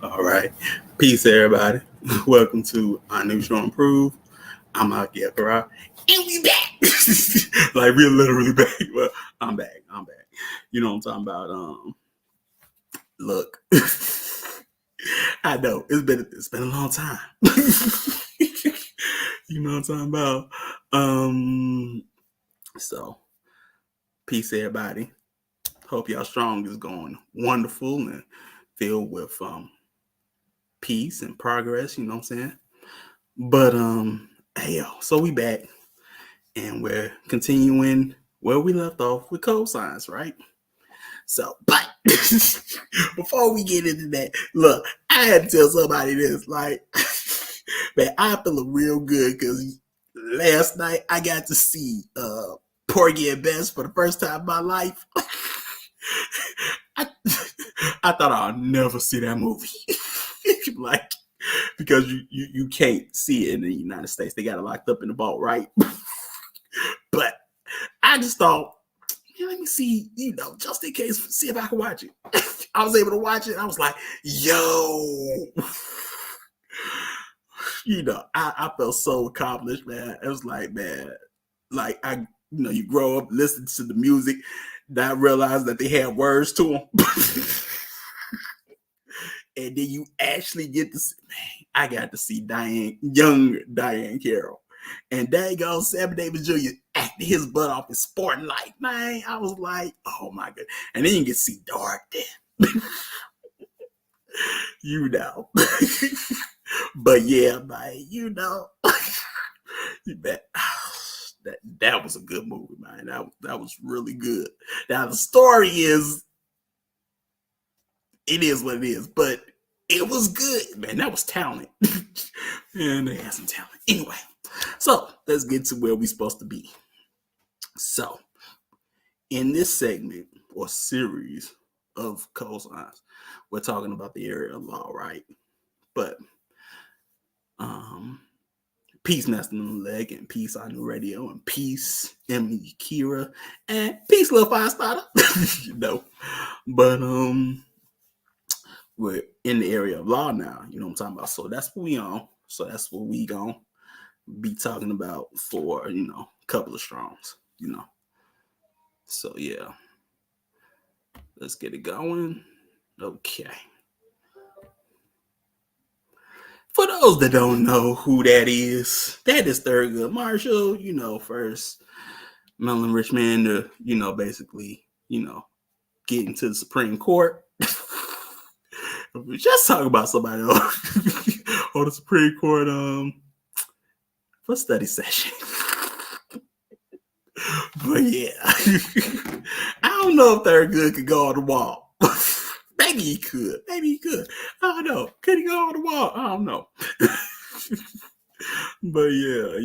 All right. Peace, everybody. Welcome to I Knew Show Improve. I'm Aki El Karar. And we back. Like, we're literally back. Well, I'm back. I'm back. You know what I'm talking about? Look. I know. It's been a long time. You know what I'm talking about? So peace, everybody. Hope y'all strong is going wonderful and filled with peace and progress, you know what I'm saying? But hey yo, so we back and we're continuing where we left off with code science, right? So, but before we get into that, look, I had to tell somebody this, like, man, I'm feeling real good because last night I got to see Porgy and Bess for the first time in my life. I, I thought I'll never see that movie. Like, because you can't see it in the United States. They got it locked up in the vault, right? But I just thought, yeah, let me see, just in case, see if I can watch it. I was able to watch it. I was like, yo. I felt so accomplished, man. It was like, man, like you grow up listening to the music, not realize that they had words to them. And then you actually get to see, man, I got to see young Diane Carroll. And dang on Sammy Davis Jr. acting his butt off in Sporting Life, man. I was like, oh my god. And then you get to see Dark then. But yeah, man, that was a good movie, man. That was really good. Now the story is what it is, but it was good, man. That was talent. And they had some talent. Anyway, so let's get to where we're supposed to be. So, in this segment or series of cosigns, we're talking about the area of law, right? But peace, Nestor Leg, and peace, I Knew Radio, and peace, Emily Kira, and peace, little Firestarter. But we're in the area of law now, you know what I'm talking about. So that's what we on. So that's what we gonna be talking about for, a couple of strongs, So yeah. Let's get it going. Okay. For those that don't know who that is Thurgood Marshall, first Maryland Richmond to, basically, get into the Supreme Court. We just talk about somebody on the Supreme Court for study session. But yeah, I don't know if Thurgood could go on the wall. Maybe he could. I don't know. Could he go on the wall? I don't know. But yeah,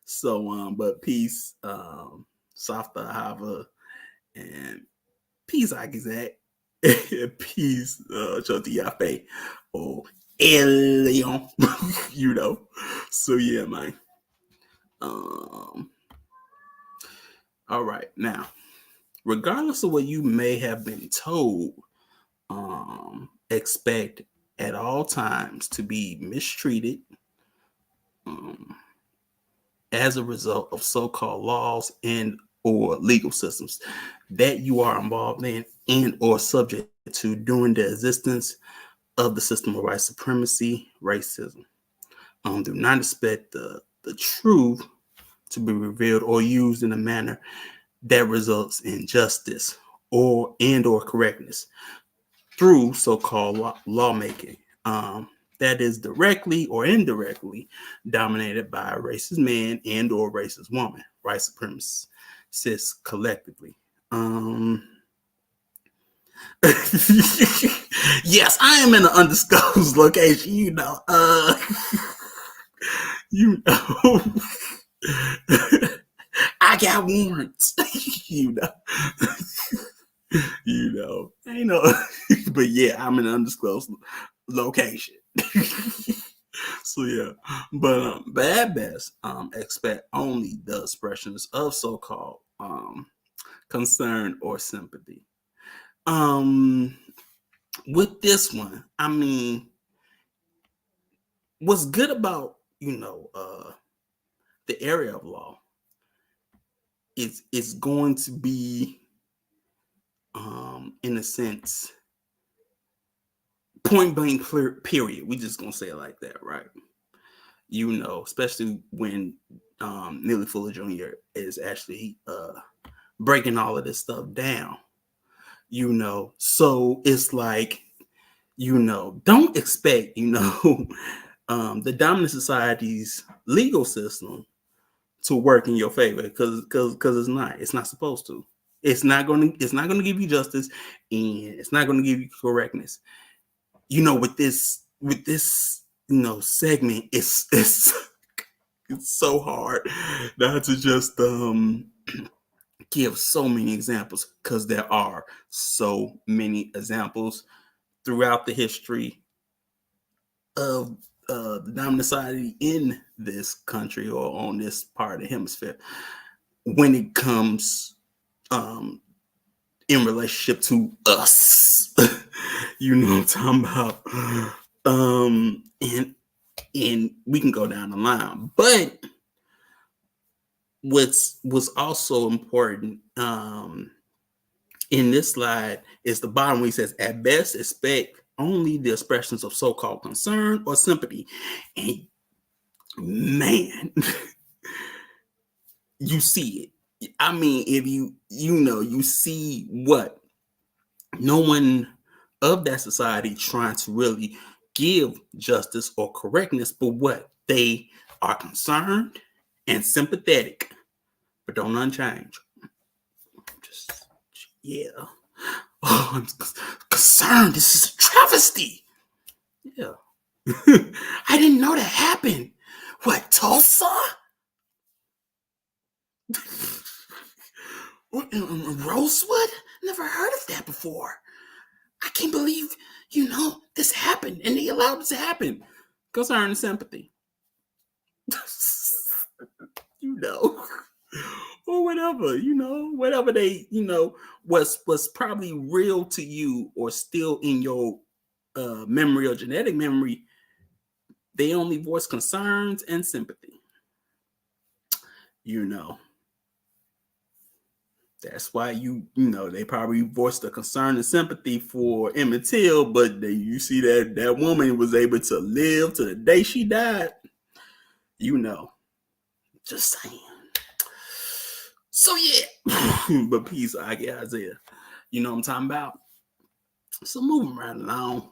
So but peace, Softa Hava, and peace Akizak. Peace, Chotiafe, or El Leon, So yeah, man. All right, now, regardless of what you may have been told, expect at all times to be mistreated as a result of so-called laws and or legal systems that you are involved in and or subject to during the existence of the system of white supremacy, racism. Do not expect the truth to be revealed or used in a manner that results in justice or correctness through so-called lawmaking that is directly or indirectly dominated by a racist man and or racist woman, white supremacists collectively. Yes, I am in an undisclosed location, I got warrants, but yeah, I'm in an undisclosed location. So yeah, but at best, expect only the expressions of so-called concern or sympathy. with this one, I mean, what's good about, the area of law is it's going to be, in a sense, point blank period. We just gonna say it like that, right? Especially when Neely Fuller Jr. is actually breaking all of this stuff down. So it's like, don't expect, the dominant society's legal system to work in your favor, because it's not supposed to. It's not gonna give you justice, and it's not gonna give you correctness. With this segment, it's so hard not to just give so many examples, because there are so many examples throughout the history of the dominant society in this country or on this part of the hemisphere when it comes in relationship to us. You know what I'm talking about. And we can go down the line. But what's also important in this slide is the bottom where he says, at best, expect only the expressions of so-called concern or sympathy. And man, you see it. I mean, if you see what no one of that society trying to really give justice or correctness, but what they are concerned and sympathetic, but don't unchange. Just, yeah. Oh, I'm concerned. This is a travesty. Yeah. I didn't know that happened. What, Tulsa? Rosewood? Never heard of that before. I can't believe, this happened and they allowed it to happen. Concern and sympathy. Or whatever, whatever they, was probably real to you or still in your memory or genetic memory. They only voice concerns and sympathy. That's why they probably voiced the concern and sympathy for Emmett Till, but you see that woman was able to live to the day she died. Just saying. So yeah, but peace, I get Isaiah. You know what I'm talking about? So moving right along.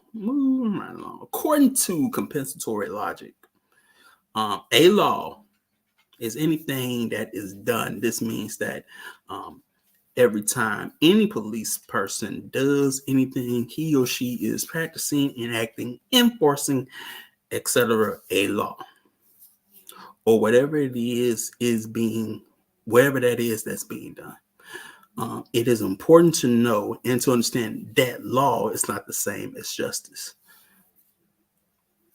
According to compensatory logic, a law is anything that is done. This means that every time any police person does anything, he or she is practicing, enacting, enforcing, etc., a law. Or whatever it is being, whatever that is that's being done. It is important to know and to understand that law is not the same as justice,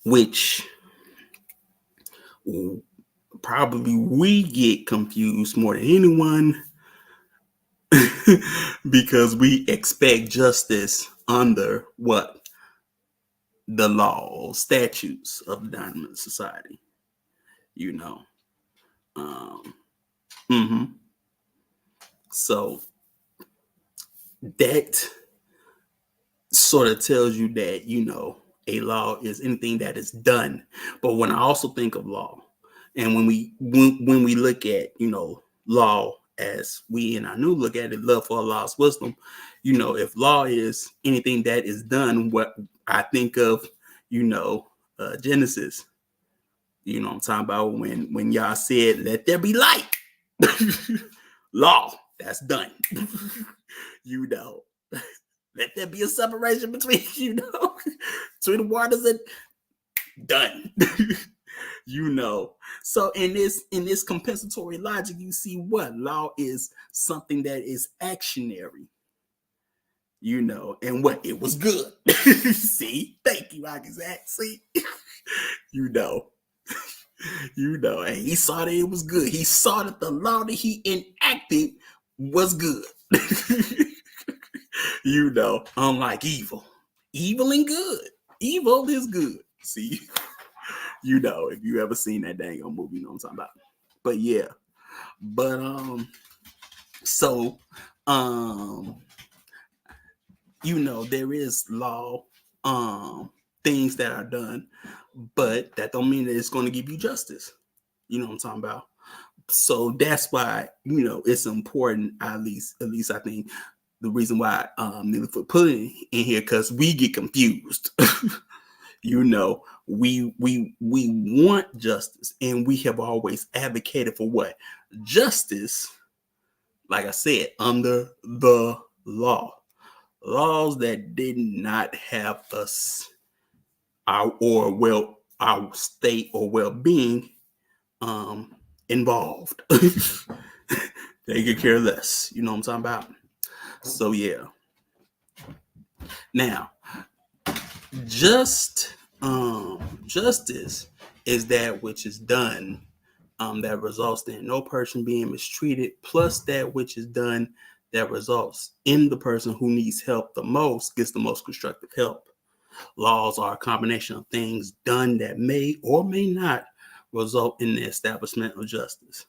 which probably we get confused more than anyone because we expect justice under what? The law, statutes of the dominant society, So that sort of tells you that, a law is anything that is done. But when I also think of law, and when we look at, law as we in our new look at it, love for Allah's wisdom, if law is anything that is done, what I think of, Genesis, I'm talking about when y'all said, let there be light. Law, that's done. Let there be a separation between, between the waters and done. So in this compensatory logic, you see what law is something that is actionary, and what it was good. See, thank you, Isaac. See, and he saw that it was good. He saw that the law that he enacted was good. Unlike evil. evil and good. Evil is good. See, if you ever seen that dang old movie, you know what I'm talking about. But yeah, but so there is law, things that are done, but that don't mean that it's going to give you justice. You know what I'm talking about? So that's why it's important. At least I think the reason why Neely put it in here, because we get confused. We want justice, and we have always advocated for what? Justice, like I said, under the law. Laws that did not have us our state or well-being involved. They could care less. You know what I'm talking about? So yeah. Now, justice is that which is done that results in no person being mistreated, plus that which is done that results in the person who needs help the most gets the most constructive help. Laws are a combination of things done that may or may not result in the establishment of justice.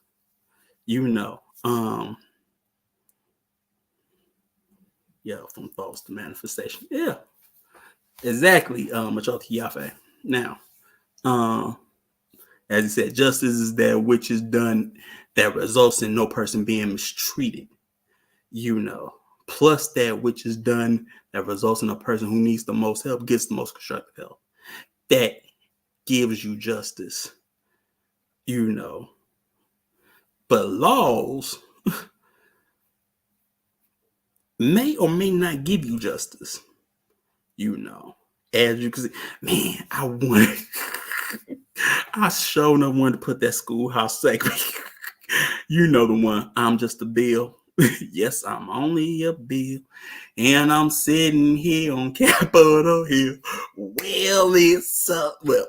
From thoughts to manifestation. Yeah, exactly. Machoki Yafe. Now, as he said, justice is that which is done that results in no person being mistreated. Plus that which is done that results in a person who needs the most help gets the most constructive help. That gives you justice. But laws may or may not give you justice. As you can see, man, I sure enough wanted to put that schoolhouse segment. The one, I'm just a bill. Yes, I'm only a bill. And I'm sitting here on Capitol Hill. Well, it's up. Well,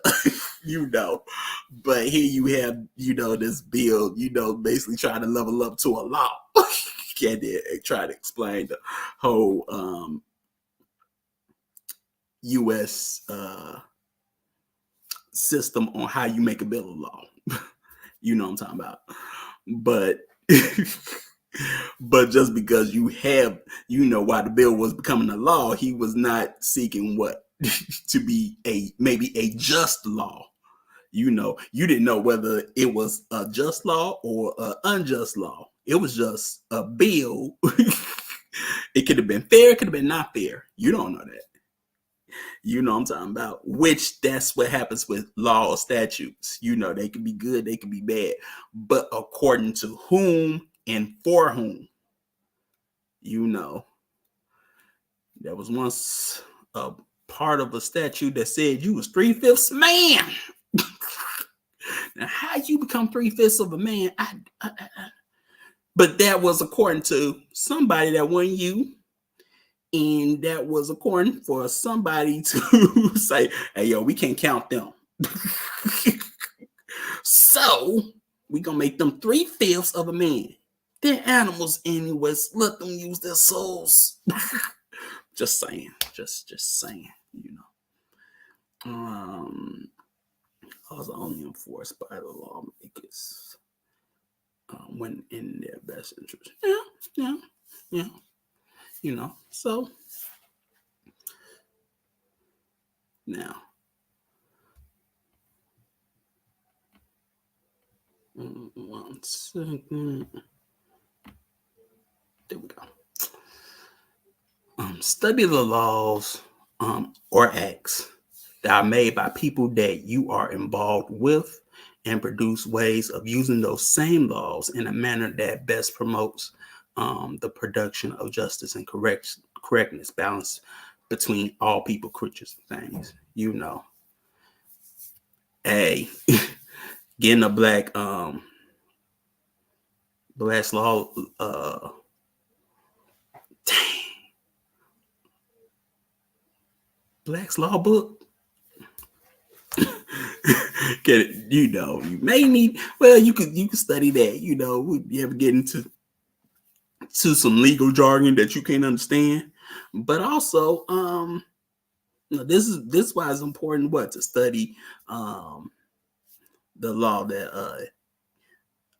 But here you have, this bill, basically trying to level up to a law. And then try to explain the whole U.S. System on how you make a bill of law. You know what I'm talking about. But but just because you have, why the bill was becoming a law, he was not seeking what? To be maybe a just law. You didn't know whether it was a just law or an unjust law. It was just a bill. It could have been fair, it could have been not fair. You don't know that. You know what I'm talking about? Which that's what happens with law or statutes. They can be good, they can be bad. But according to whom and for whom? There was once a part of a statute that said you was 3/5 man. Now, how you become 3/5 of a man? But that was according to somebody that wasn't you. And that was according for somebody to say, hey, yo, we can't count them. So we gonna make them 3/5 of a man. They're animals anyways. Let them use their souls. Just saying. Just saying, Laws are only enforced by the lawmakers when in their best interest. Yeah. So now, one second. There we go. Study the laws or acts that are made by people that you are involved with, and produce ways of using those same laws in a manner that best promotes the production of justice and correctness, balance between all people, creatures, and things. Getting a Black's Law Black's Law book. You may need, well, you could study that. You ever get into some legal jargon that you can't understand, but also This is why it's important to study the law that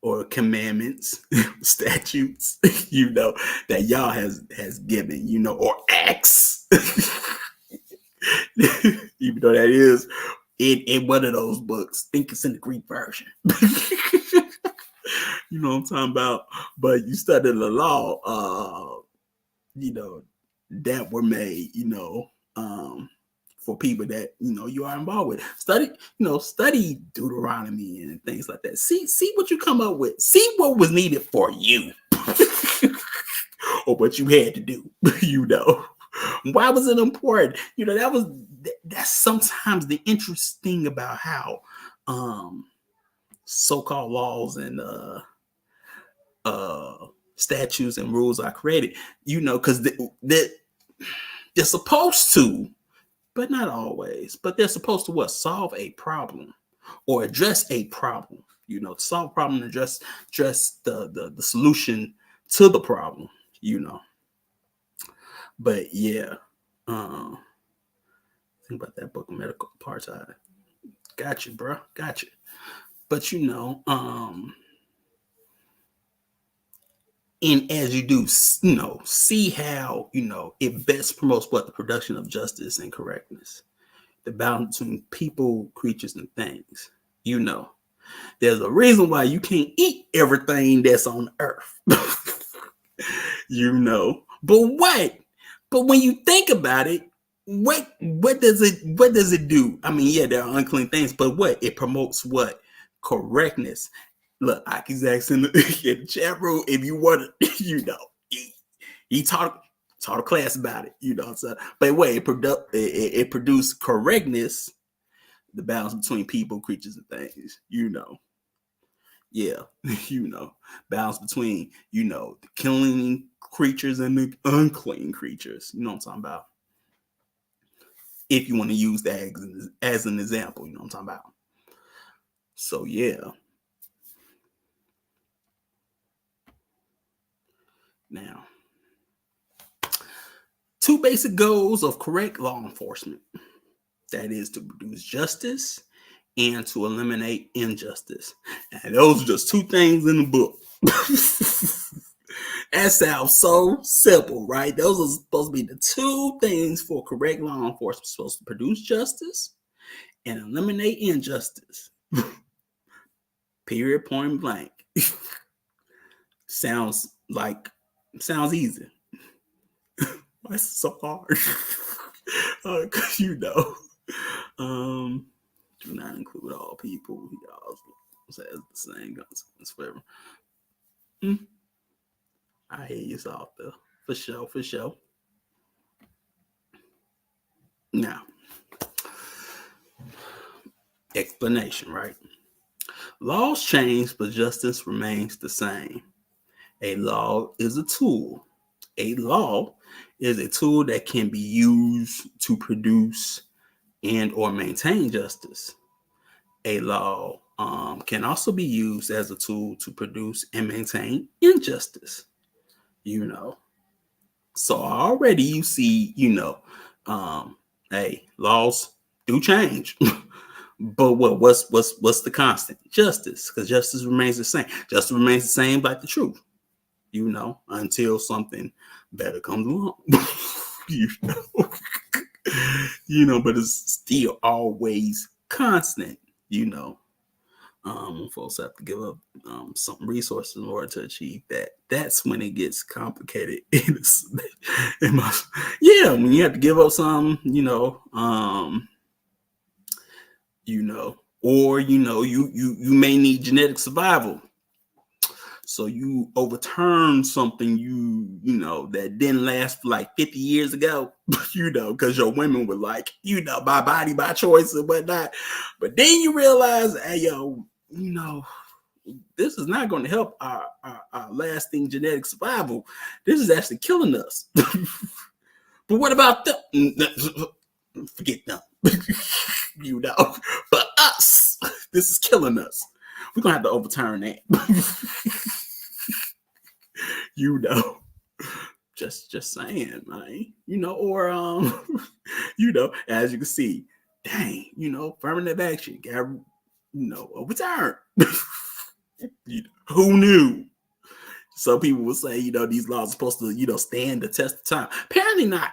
or commandments, statutes, that Yah has given, or acts. Even though that is in one of those books. I think it's in the Greek version. You know what I'm talking about? But you study the law, that were made, for people that you are involved with. Study Deuteronomy and things like that. See what you come up with. See what was needed for you. Or what you had to do. Why was it important? That's sometimes the interesting about how so-called laws and statutes and rules are created, because they're supposed to, but not always, but they're supposed to solve a problem or address a problem, solve a problem and address the solution to the problem, But yeah, think about that book, Medical Apartheid. Got you, bro. Got you. But and as you do, see how it best promotes the production of justice and correctness, the balance between people, creatures, and things. There's a reason why you can't eat everything that's on earth. But what? But when you think about it, what does it do? I mean, yeah, there are unclean things, but what? It promotes what? Correctness. Look, Aki's asking in the chat room if you want to, he taught a class about it, So, but wait, it produced correctness, the balance between people, creatures, and things, Yeah, balance between, the killing creatures and the unclean creatures. You know what I'm talking about? If you want to use that as an example, you know what I'm talking about? So, yeah. Now, two basic goals of correct law enforcement. That is to produce justice and to eliminate injustice. And those are just two things in the book. That sounds so simple, right? Those are supposed to be the two things for correct law enforcement. Supposed to produce justice and eliminate injustice. Period, point blank. Sounds easy. Why is it so hard? Do not include all people. He also says the same consequence forever. I hear you, Salter. For sure. Now, explanation, right? Laws change, but justice remains the same. A law is a tool. A law is a tool that can be used to produce and or maintain justice. A law can also be used as a tool to produce and maintain injustice. So already you see, hey, laws do change. But what's the constant? Justice, because justice remains the same. Justice remains the same like the truth, until something better comes along. But it's still always constant, folks have to give up some resources in order to achieve that. That's when it gets complicated. When you have to give up some, or you may need genetic survival. So you overturn something that didn't last for like 50 years ago, because your women were like, by body, by choice and whatnot. But then you realize, hey, this is not going to help our lasting genetic survival. This is actually killing us. But what about them? Forget them. But us, this is killing us. We're going to have to overturn that. Just saying, man. Or as you can see, dang, affirmative action got overturned. Who knew? Some people will say, these laws are supposed to, stand the test of time. Apparently not.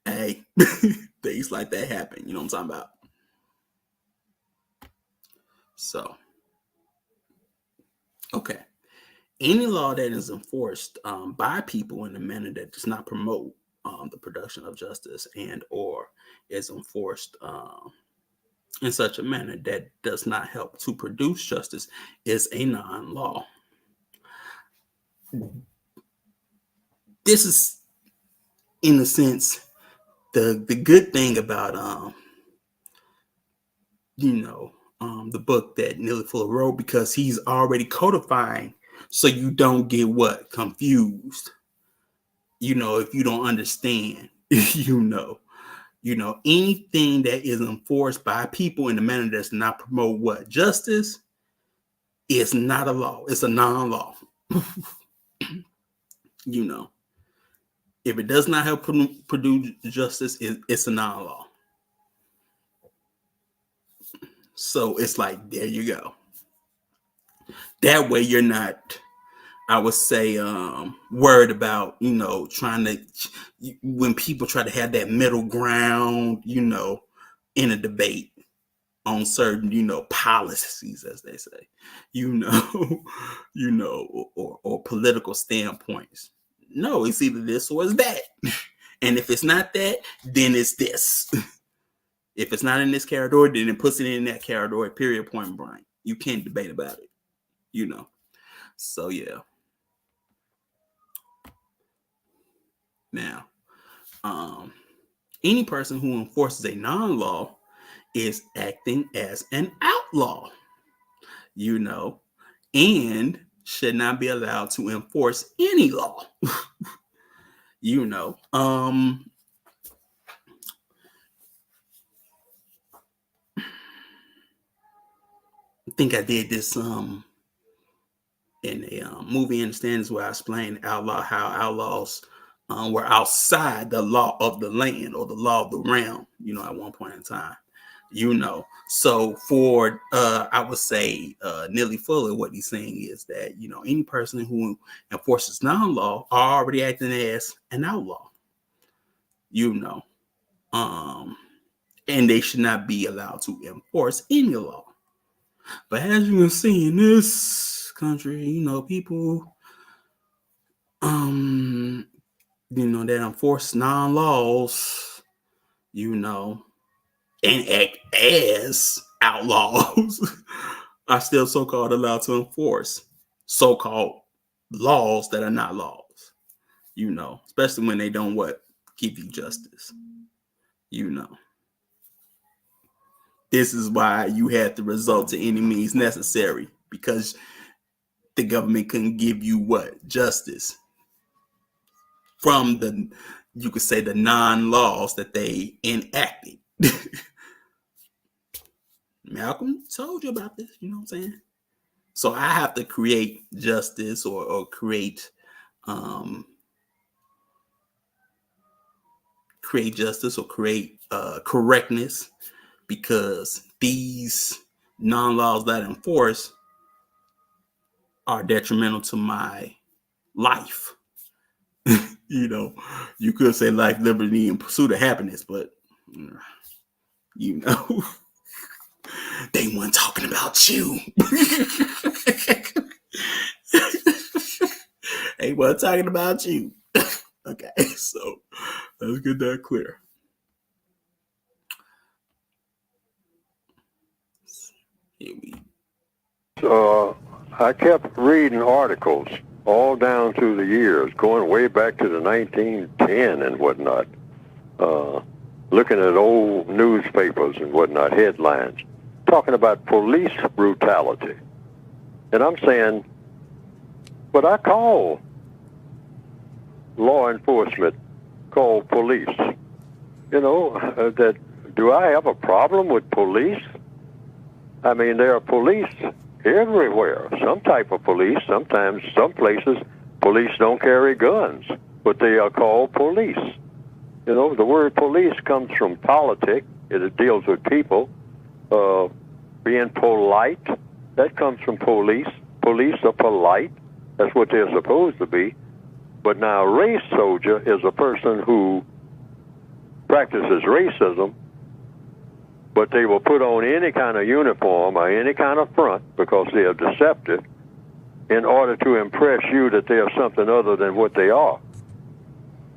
Hey, things like that happen. You know what I'm talking about? So, okay. Any law that is enforced by people in a manner that does not promote the production of justice and or is enforced in such a manner that does not help to produce justice is a non-law. This is, in a sense, the good thing about the book that Neely wrote, because he's already codifying, so you don't get confused. If you don't understand, anything that is enforced by people in a manner that does not promote justice is not a law. It's a non-law. If it does not help produce justice, it's a non-law. So it's like, there you go. That way you're not, I would say, worried about, trying to, when people try to have that middle ground, in a debate on certain, policies, as they say, or political standpoints. No, it's either this or it's that. And if it's not that, then it's this. If it's not in this category, then it puts it in that category, period, point blank. You can't debate about it, So, yeah. Now, any person who enforces a non-law is acting as an outlaw, and should not be allowed to enforce any law. I think I did this in a movie Understandings, where I explained how outlaws were outside the law of the land or the law of the realm, at one point in time. So for I would say Neely Fuller, what he's saying is that any person who enforces non-law are already acting as an outlaw, and they should not be allowed to enforce any law. But as you can see in this country, people that enforce non-laws, and act as outlaws are still so-called allowed to enforce so-called laws that are not laws, especially when they don't give you justice, This is why you had to resort to any means necessary, because the government couldn't give you justice from you could say, the non-laws that they enacted. Malcolm told you about this, you know what I'm saying? So I have to create justice or create justice or create correctness, because these non-laws that I enforce are detrimental to my life. You could say life, liberty, and pursuit of happiness, but they weren't talking about you. They weren't talking about you. Okay, so let's get that clear. I kept reading articles all down through the years, going way back to the 1910 and whatnot, looking at old newspapers and whatnot, headlines, talking about police brutality. And I'm saying, but I call law enforcement, call police. That do I have a problem with police? I mean, there are police everywhere. Some type of police. Sometimes, some places, police don't carry guns, but they are called police. You know, the word police comes from politic. It deals with people. Being polite, that comes from police. Police are polite. That's what they're supposed to be. But now, a race soldier is a person who practices racism, but they will put on any kind of uniform or any kind of front because they are deceptive in order to impress you that they are something other than what they are.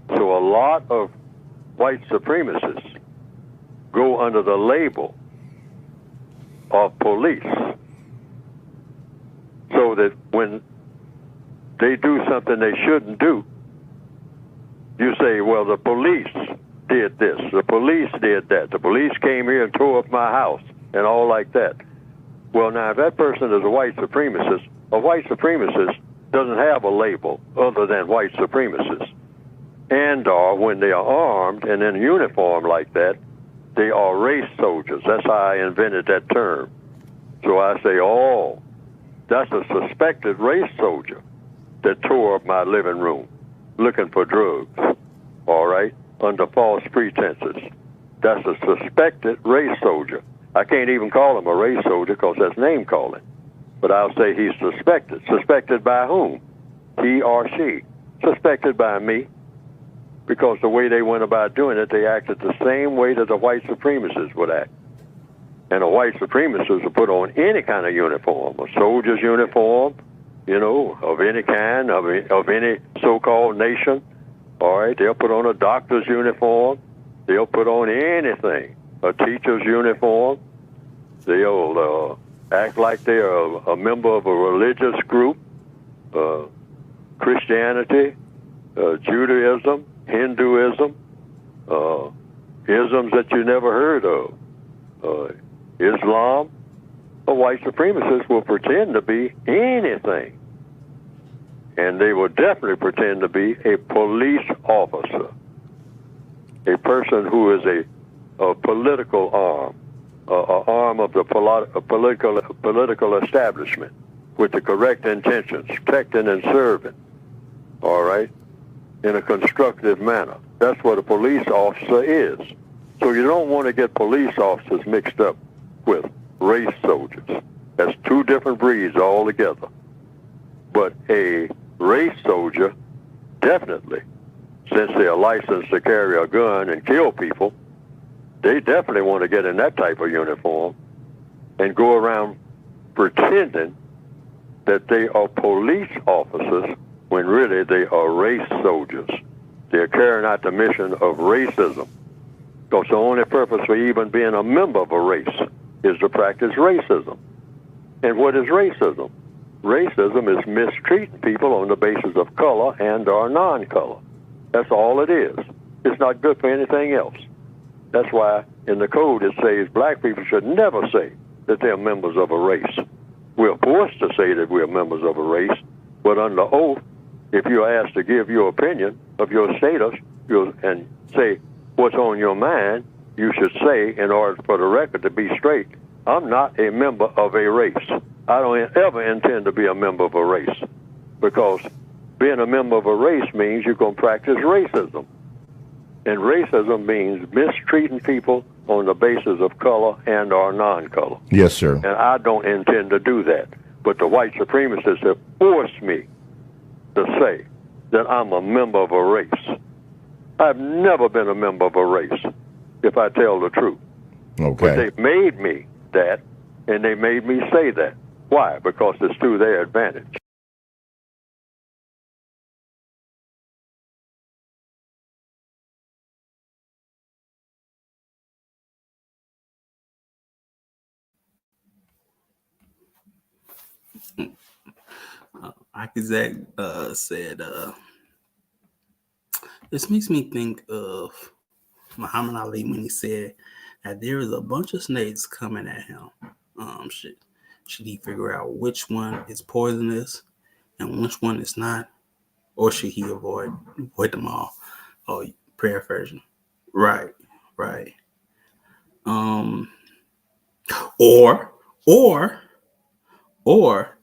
So a lot of white supremacists go under the label of police, so that when they do something they shouldn't do, you say, well, the police did this, the police did that, the police came here and tore up my house, and all like that. Well, now, if that person is a white supremacist doesn't have a label other than white supremacist. And when they are armed and in uniform like that, they are race soldiers. That's how I invented that term. So I say, oh, that's a suspected race soldier that tore up my living room looking for drugs, all right, under false pretenses. That's a suspected race soldier. I can't even call him a race soldier because that's name calling. But I'll say he's suspected. Suspected by whom? He or she. Suspected by me, because the way they went about doing it, they acted the same way that the white supremacists would act. And the white supremacists will put on any kind of uniform, a soldier's uniform, you know, of any kind, of any so-called nation. All right, they'll put on a doctor's uniform. They'll put on anything, a teacher's uniform. They'll act like they're a member of a religious group, Christianity, Judaism, Hinduism, isms that you never heard of, Islam. A white supremacist will pretend to be anything. And they will definitely pretend to be a police officer, a person who is a political arm, an arm of the political establishment with the correct intentions, protecting and serving, all right, in a constructive manner. That's what a police officer is. So you don't want to get police officers mixed up with race soldiers. That's two different breeds altogether. But a race soldier, definitely, since they are licensed to carry a gun and kill people, they definitely want to get in that type of uniform and go around pretending that they are police officers when really they are race soldiers. They're carrying out the mission of racism. Because the only purpose for even being a member of a race is to practice racism. And what is racism? Racism is mistreating people on the basis of color and or non-color. That's all it is. It's not good for anything else. That's why in the code it says black people should never say that they're members of a race. We're forced to say that we're members of a race, but under oath, if you're asked to give your opinion of your status and say what's on your mind, you should say, in order for the record to be straight, I'm not a member of a race. I don't ever intend to be a member of a race, because being a member of a race means you're going to practice racism. And racism means mistreating people on the basis of color and or non-color. Yes, sir. And I don't intend to do that. But the white supremacists have forced me to say that I'm a member of a race. I've never been a member of a race, if I tell the truth. Okay. But they made me that, and they made me say that. Why? Because it's to their advantage. Isaac said, this makes me think of Muhammad Ali when he said that there is a bunch of snakes coming at him. Should he figure out which one is poisonous and which one is not, or should he avoid them all? Oh, prayer version. Right. Or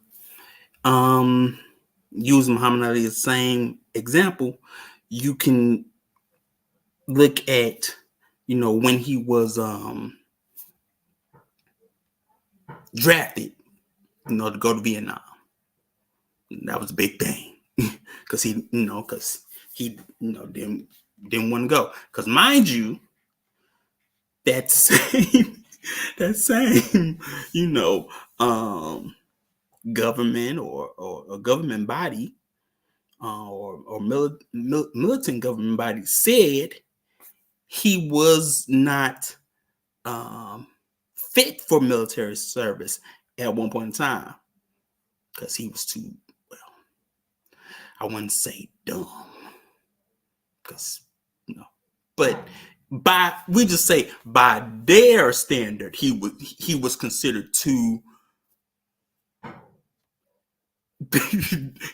use Muhammad Ali's same example, you can look at, when he was drafted, to go to Vietnam. That was a big thing because he didn't want to go. Because mind you, that same government or a government body or militant government body said he was not fit for military service at one point in time because he was too, well, I wouldn't say dumb, because but we just say by their standard, he was considered too.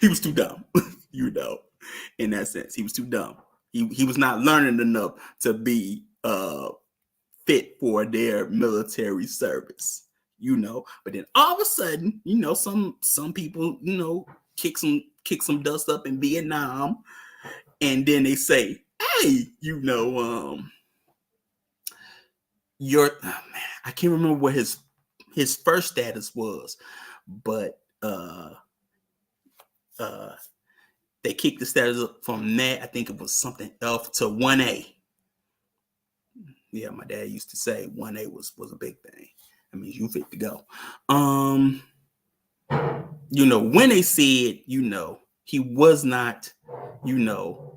He was too dumb, in that sense. He was too dumb. He was not learning enough to be fit for their military service, But then all of a sudden, some people, kick some dust up in Vietnam, and then they say, hey, I can't remember what his first status was, but they kicked the status up from that. I think it was something else to 1A. Yeah, my dad used to say 1A was a big thing. I mean, you fit to go. When they said, he was not,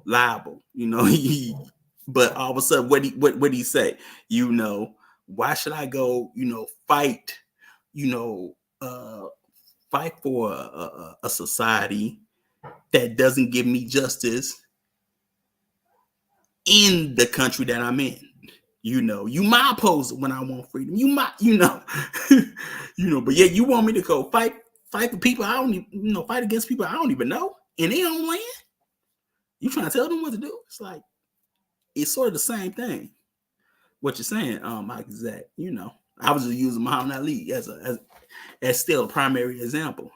liable, but all of a sudden, what did he say? Why should I go, fight, fight for a society that doesn't give me justice in the country that I'm in? You my opposer when I want freedom. You my, but yet you want me to go fight for people I don't even, fight against people I don't even know, and they don't land. You trying to tell them what to do? It's like, it's sort of the same thing. What you're saying, Mike, is that, I was just using Muhammad Ali as still a primary example,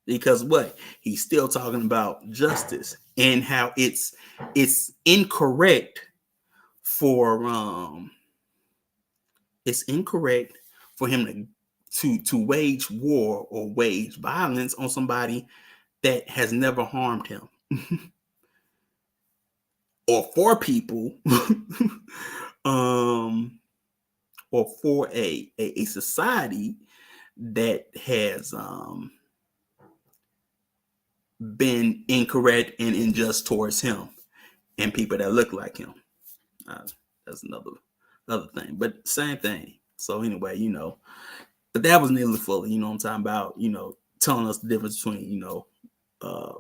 because what he's still talking about justice and how it's incorrect for him to wage war or wage violence on somebody that has never harmed him. Or for people, or for a society that has been incorrect and unjust towards him and people that look like him. That's another thing, but same thing. So anyway, but that was Neely Fuller, what I'm talking about, telling us the difference between,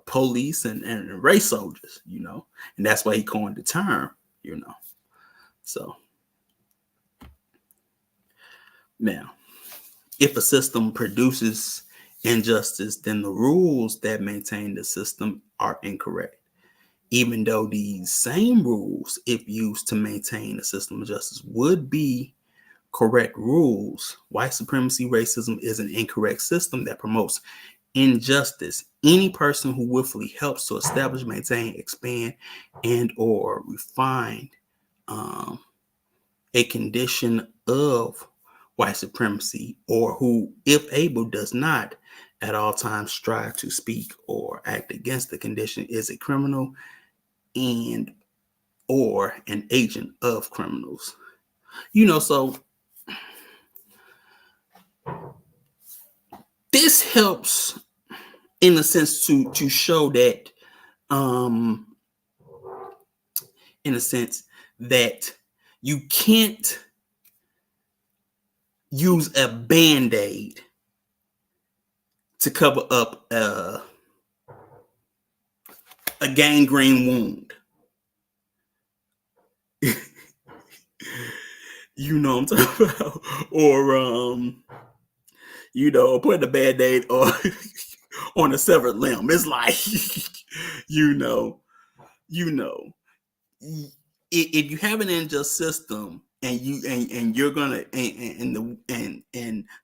police and race soldiers, and that's why he coined the term, So now, if a system produces injustice, then the rules that maintain the system are incorrect. Even though these same rules, if used to maintain a system of justice, would be correct rules, white supremacy racism is an incorrect system that promotes injustice. Any person who willfully helps to establish, maintain, expand, and or refine a condition of white supremacy, or who, if able, does not at all times strive to speak or act against the condition, is a criminal and or an agent of criminals. So this helps in a sense to show that in a sense that you can't use a Band-Aid to cover up a gangrene wound. What I'm talking about? Or putting a Band-Aid on a severed limb. It's like, if you have an unjust system, you're gonna and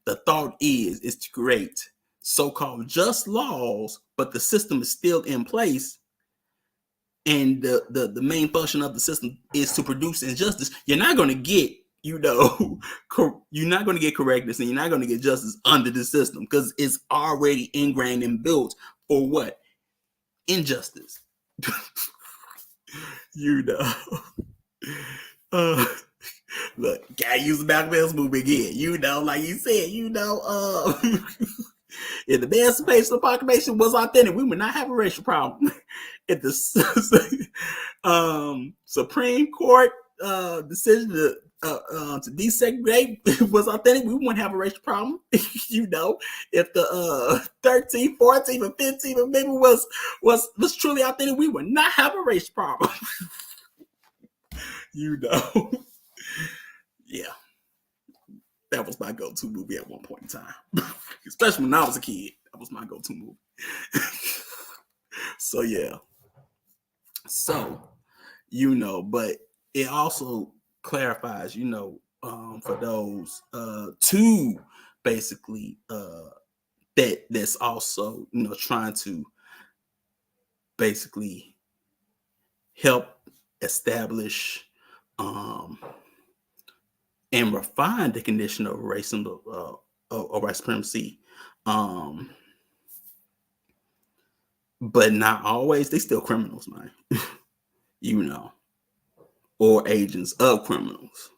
the thought is to create so-called just laws, but the system is still in place, and the main function of the system is to produce injustice. You're not going to get, you're not going to get correctness, and you're not going to get justice under the system, because it's already ingrained and built for what? Injustice. you know uh Look, gotta use the Malcolm X movie again. Like you said, if the Emancipation of Proclamation was authentic, we would not have a racial problem. If the Supreme Court decision to desegregate was authentic, we wouldn't have a racial problem. If the 13th, 14th, and 15th Amendment was truly authentic, we would not have a racial problem. Yeah. That was my go-to movie at one point in time. Especially when I was a kid. That was my go-to movie. So, yeah. So, but it also clarifies, for those to basically that's also, trying to basically help establish and refine the condition of racism, of white supremacy, but not always. They still criminals, man. Or agents of criminals.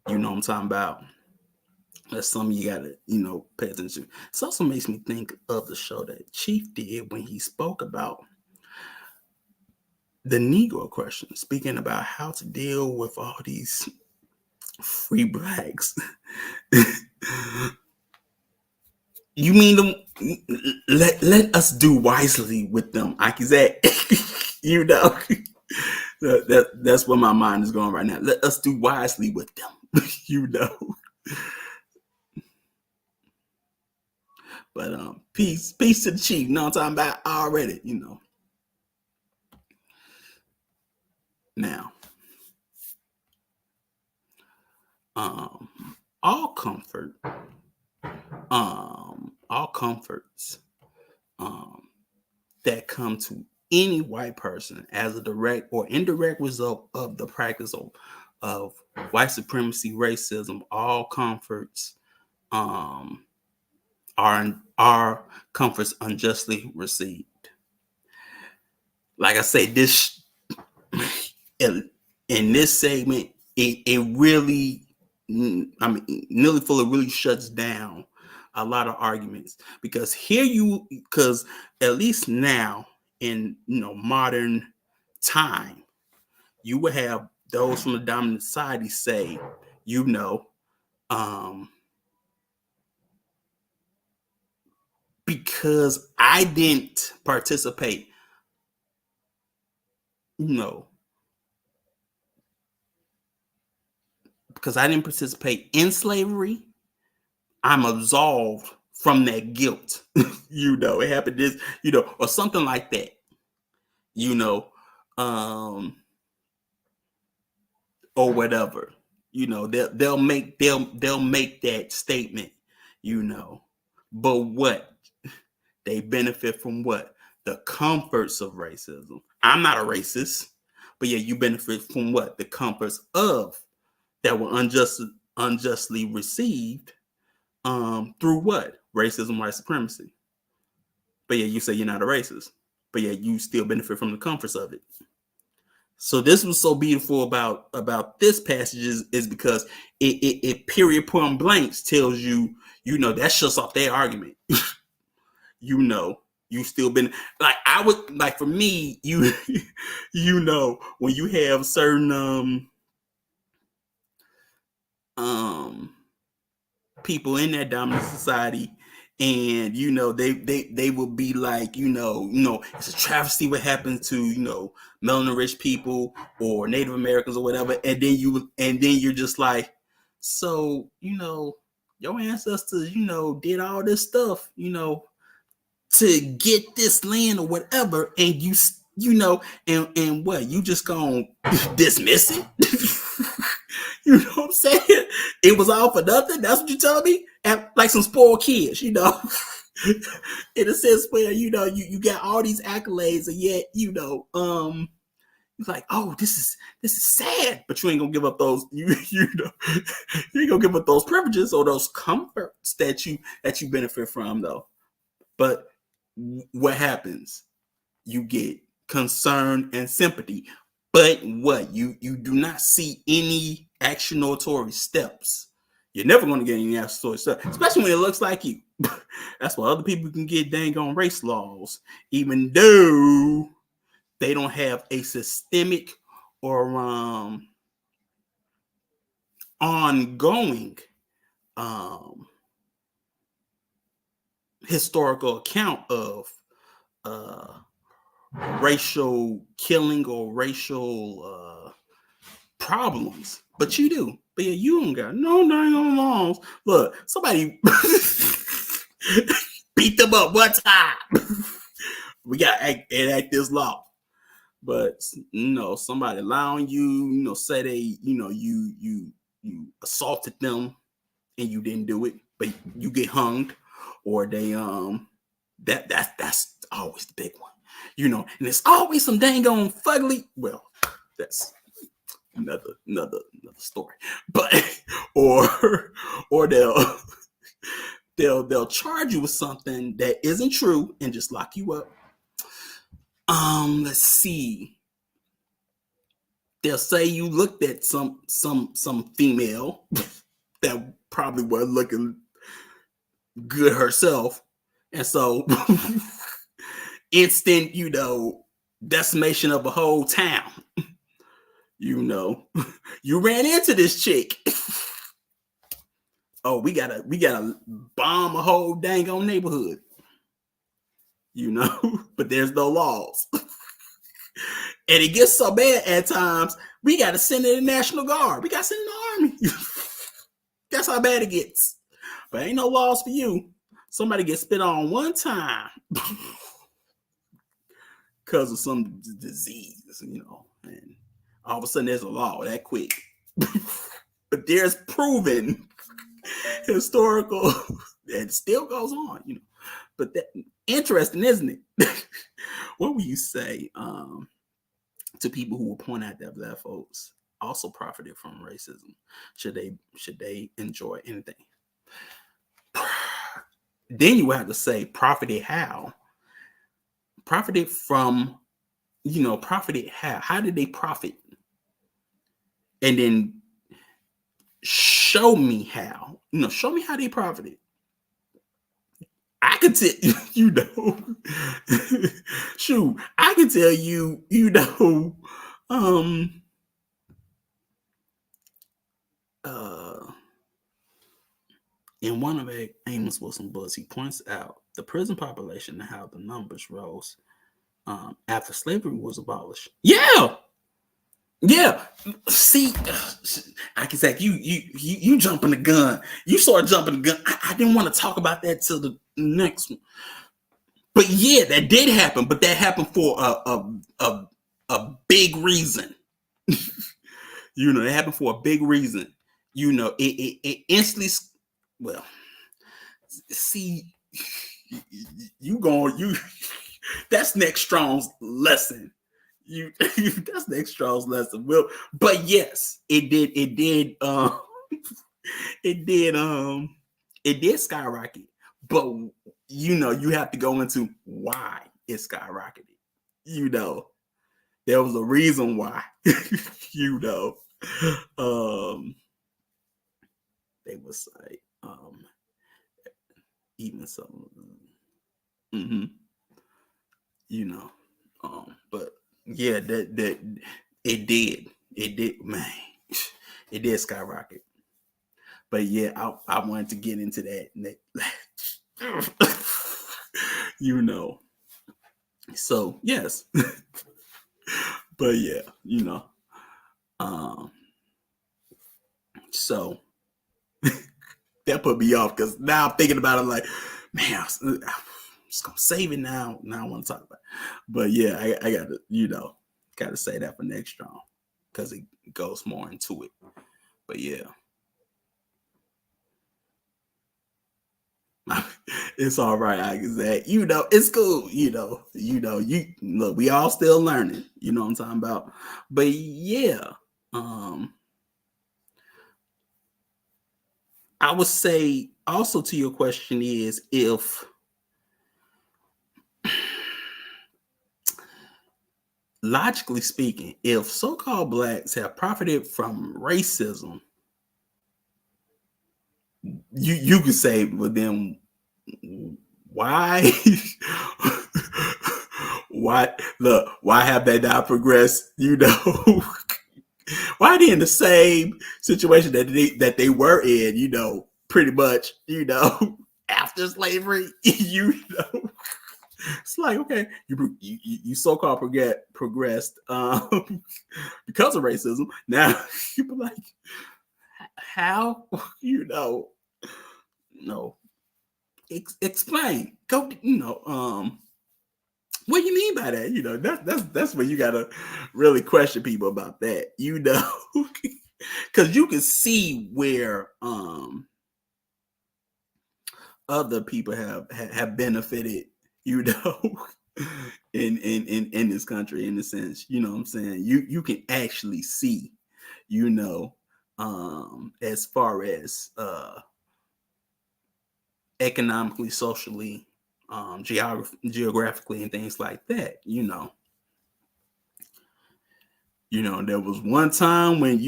You know what I'm talking about? That's something you gotta, pay attention to. This also makes me think of the show that Chief did when he spoke about the Negro question, speaking about how to deal with all these free blacks. You mean them? Let us do wisely with them, Akizat. That's where my mind is going right now. Let us do wisely with them. But peace to the chief. You know what I'm talking about already. Now, all comforts that come to any white person as a direct or indirect result of the practice of white supremacy, racism, all comforts are comforts unjustly received. Like I say, this in this segment, it really, Neely Fuller really shuts down a lot of arguments, because at least now in modern time, you would have those from the dominant society say, because I didn't participate, because I didn't participate in slavery, I'm absolved from that guilt. It happened this, or something like that. Or whatever. They'll make that statement. But what? They benefit from what? The comforts of racism. I'm not a racist, but yeah, you benefit from what? The comforts of that were unjustly received through what? Racism, white supremacy. But yeah, you say you're not a racist, but yeah, you still benefit from the comforts of it. So this was so beautiful about this passage is because it period point blanks tells you, that shuts off their argument. You still been like, I would like, for me, when you have certain people in that dominant society, and they will be like, it's a travesty what happened to melanin rich people or Native Americans or whatever, and then you're just like, so your ancestors did all this stuff to get this land or whatever, and and what, you just gonna dismiss it? It was all for nothing. That's what you telling me? And like some spoiled kids, in a sense where you got all these accolades, and yet it's like, oh, this is sad, but you ain't gonna give up those you ain't gonna give up those privileges or those comforts that you benefit from though. But what happens? You get concern and sympathy, but what you do not see any actionatory steps. You're never going to get any actionatory steps, especially when it looks like you. That's why other people can get dang on race laws, even though they don't have a systemic or ongoing historical account of racial killing or racial problems. But you do. But yeah, you don't got no dang on laws. Look, somebody beat them up one time. We got to enact this law. But somebody allowing you, say they, you assaulted them and you didn't do it, but you get hung, or they that's always the big one, and there's always some dang on fugly. Well, that's another story, but or they'll charge you with something that isn't true and just lock you up. Let's see. They'll say you looked at some female that probably wasn't looking good herself, and so instant, decimation of a whole town. You ran into this chick. Oh, we gotta bomb a whole dang on neighborhood. But there's no laws. And it gets so bad at times, we got to send in the National Guard. We got to send in the Army. That's how bad it gets. But ain't no laws for you. Somebody gets spit on one time because of some disease, and all of a sudden there's a law that quick. But there's proven historical, and it still goes on, But that interesting, isn't it? What would you say to people who will point out that Black folks also profited from racism? Should they enjoy anything? Then you have to say profited how? Profited from, profited how? How did they profit? And then show me how. Show me how they profited. I could tell shoot, I can tell you, in one of Amos Wilson books, he points out the prison population and how the numbers rose after slavery was abolished. Yeah. See, I can say you jumping the gun. You started jumping the gun. I didn't want to talk about that till the next one. But yeah, that did happen. But that happened for a big reason. It happened for a big reason. It instantly. Well, see, that's next Strong's lesson. That's next Strong's lesson. Well, but yes, it did it did skyrocket. But you have to go into why it skyrocketed. There was a reason why. They would say even some but yeah, that it did, man. It did skyrocket. But yeah, I wanted to get into that. So yes. But yeah, so that put me off, because now I'm thinking about it like, man, I'm just gonna save it now. Now I want to talk about it. But yeah, I gotta say that for next Strong, because it goes more into it. But yeah. It's all right, I can say. It's cool. You look, we all still learning. You know what I'm talking about? But yeah, I would say also to your question is if logically speaking, if so-called blacks have profited from racism, you could say, well then why why have they not progressed? Why they in the same situation that they were in, pretty much, after slavery, it's like, okay, you so-called progressed because of racism. Now you be like, how? No, explain. Go. What do you mean by that? That's where you gotta really question people about that. Because you can see where other people have benefited, in this country, in a sense. You know what I'm saying? You can actually see, as far as economically, socially, geographically, and things like that. There was one time when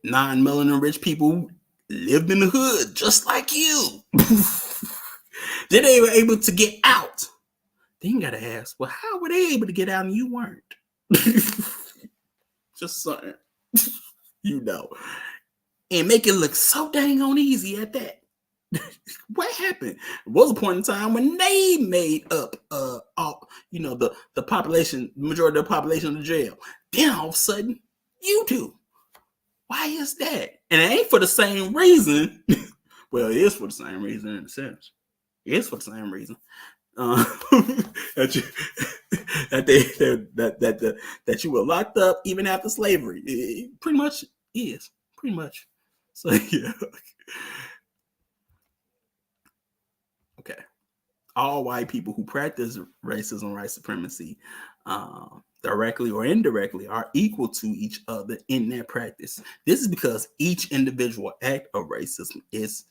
non-melanin rich people lived in the hood just like you. Then they were able to get out. Then you gotta ask, well, how were they able to get out and you weren't? Just something, and make it look so dang on easy at that. What happened? There was a point in time when they made up the population, the majority of the population of the jail. Then all of a sudden, you do. Why is that? And it ain't for the same reason. Well, it is for the same reason in a sense. It is for the same reason. That you were locked up even after slavery. It pretty much is. Pretty much. So yeah. Okay. All white people who practice racism, white supremacy, directly or indirectly, are equal to each other in their practice. This is because each individual act of racism is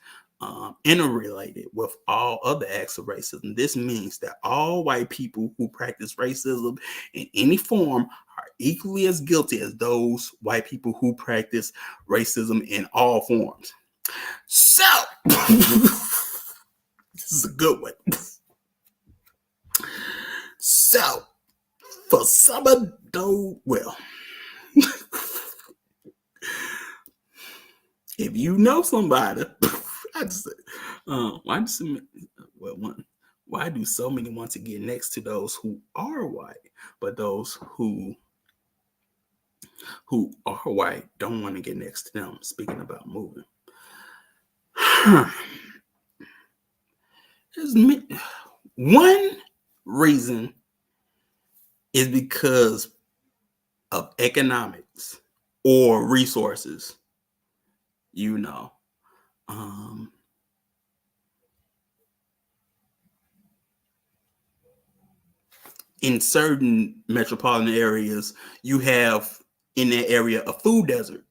interrelated with all other acts of racism. This means that all white people who practice racism in any form are equally as guilty as those white people who practice racism in all forms. So, this is a good one. So, for some of those, well, if you know somebody, why do so many want to get next to those who are white, but those who are white don't want to get next to them? Speaking about moving. One reason is because of economics or resources. In certain metropolitan areas, you have in that area a food desert.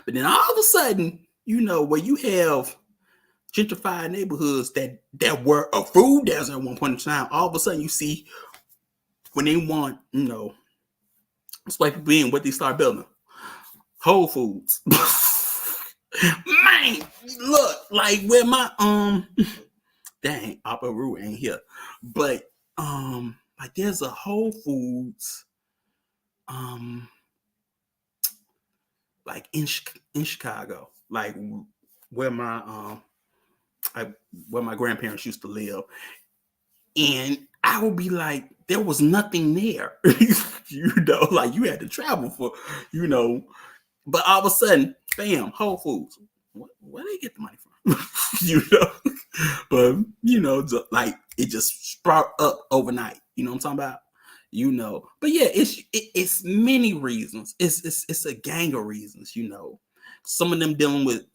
But then all of a sudden, where you have gentrified neighborhoods that were a food desert at one point in time, all of a sudden you see when they want, white people in, what they start building? Whole Foods. Man, look, like where my dang, Papa Roo ain't here. But like there's a Whole Foods like in Chicago, like where my where my grandparents used to live. And I would be like, there was nothing there. Like you had to travel for, but all of a sudden, bam, Whole Foods. Where they get the money from? But like it just sprout up overnight. You know what I'm talking about? But yeah, it's many reasons. It's a gang of reasons. Some of them dealing with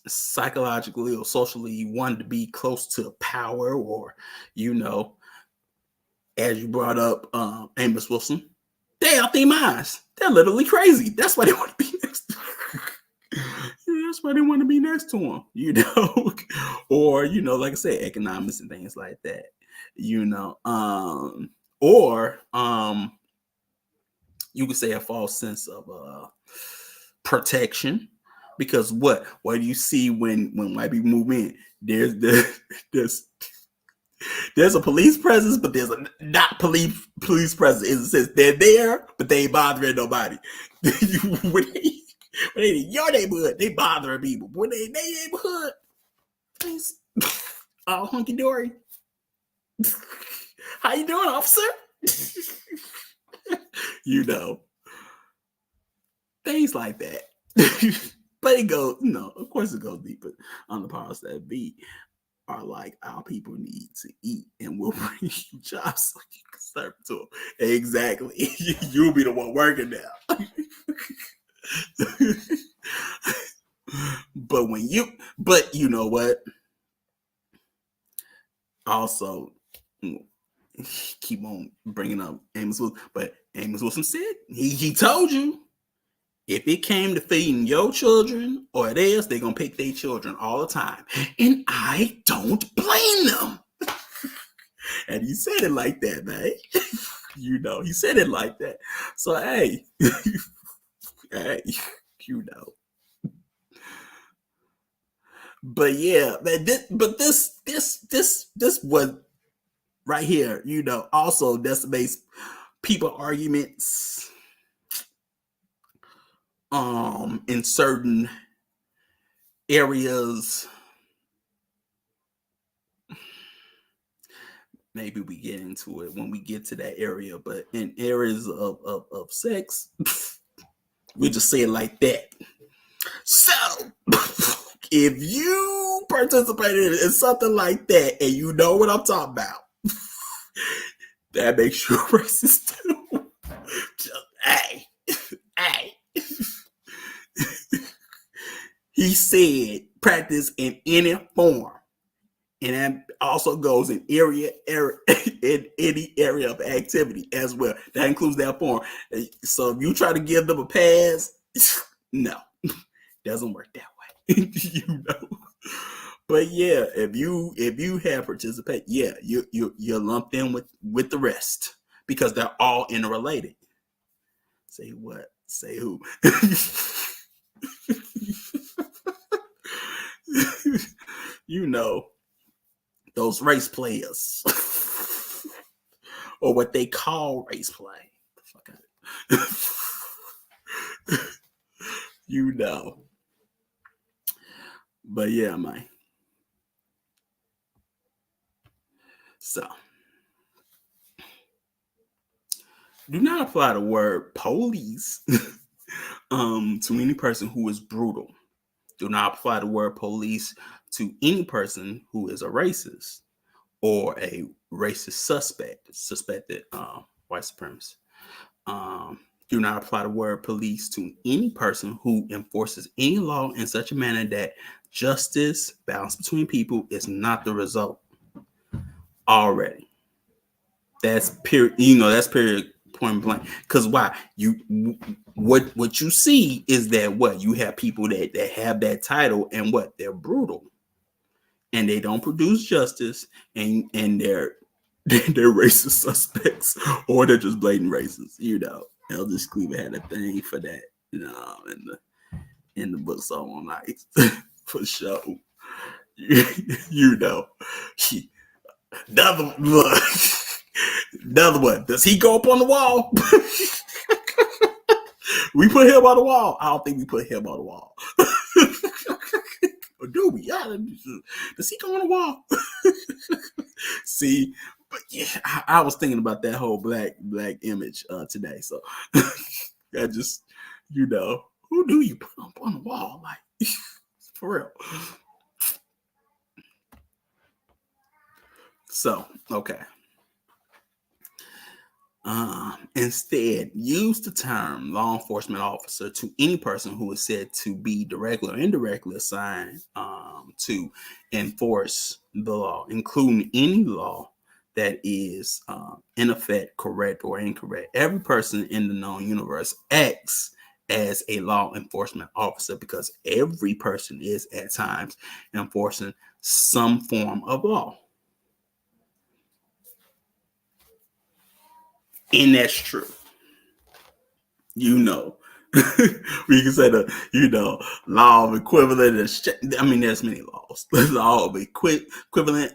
psychologically or socially wanted to be close to power, or as you brought up, Amos Wilson, they out their minds. They're literally crazy. That's why they want to be next to that's why they want to be next to him, or like I said, economics and things like that, or you could say a false sense of protection, because what do you see when white people move in? There's a police presence, but there's a not police presence. It says they're there, but they ain't bothering nobody. when they in your neighborhood, they bothering people. When they in their neighborhood, things all hunky dory. How you doing, officer? Things like that. But it goes, of course it goes deeper on the powers that be. Are like, our people need to eat, and we'll bring you jobs so you can serve to them. Exactly. You'll be the one working now. But you know what? Also, keep on bringing up Amos Wilson, but Amos Wilson said he told you, if it came to feeding your children or theirs, they're going to pick their children all the time. And I don't blame them. And he said it like that, man. He said it like that. So, hey, But yeah, man, this was right here, also decimates people arguments in certain areas. Maybe we get into it when we get to that area, but in areas of sex, we just say it like that. So if you participated in something like that and you know what I'm talking about, that makes you racist too. Just, hey. He said practice in any form. And that also goes in in any area of activity as well. That includes that form. So if you try to give them a pass, no, doesn't work that way. But yeah, if you have participated, yeah, you're lumped in with the rest, because they're all interrelated. Say what? Say who? Those race players, or what they call race play. Fuck it. But yeah, man. So, do not apply the word police to any person who is brutal. Do not apply the word police to any person who is a racist or a racist suspected white supremacist. Do not apply the word police to any person who enforces any law in such a manner that justice, balance between people, is not the result. Already, that's period. That's period, point blank. Because why? What you see is that you have people that have that title, and they're brutal, and they don't produce justice, and they're racist suspects, or they're just blatant racists. Eldridge Cleaver had a thing for that, in the book Song on Ice, for sure. Another one. Does he go up on the wall? We put him on the wall. I don't think we put him on the wall. Or do we? Does he go on the wall? See, but yeah, I was thinking about that whole black image today. So I just, who do you put up on the wall? Like, for real. So, okay. Instead, use the term law enforcement officer to any person who is said to be directly or indirectly assigned to enforce the law, including any law that is in effect correct or incorrect. Every person in the known universe acts as a law enforcement officer because every person is at times enforcing some form of law. And that's true. We can say the law of equivalent exchange. I mean, there's many laws. The law of equivalent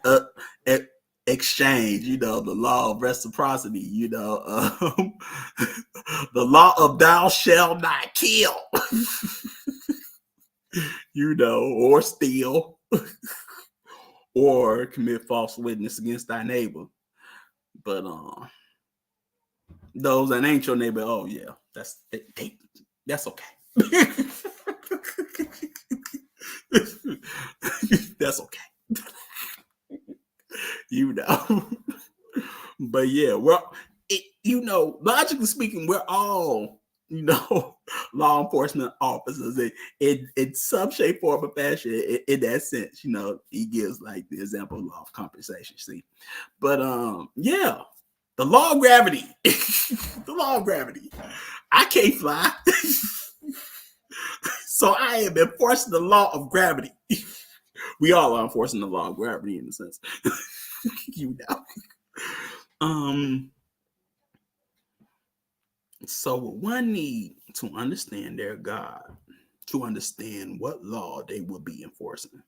exchange, the law of reciprocity, the law of thou shalt not kill, or steal, or commit false witness against thy neighbor. But those that ain't your neighbor, oh yeah, that's okay. That's okay. But yeah, logically speaking, we're all law enforcement officers in some shape, form, or fashion. In that sense, he gives like the example of law of compensation. See, but yeah, the law of gravity. The law of gravity. I can't fly. So I am enforcing the law of gravity. We all are enforcing the law of gravity in a sense. So one need to understand their God to understand what law they will be enforcing.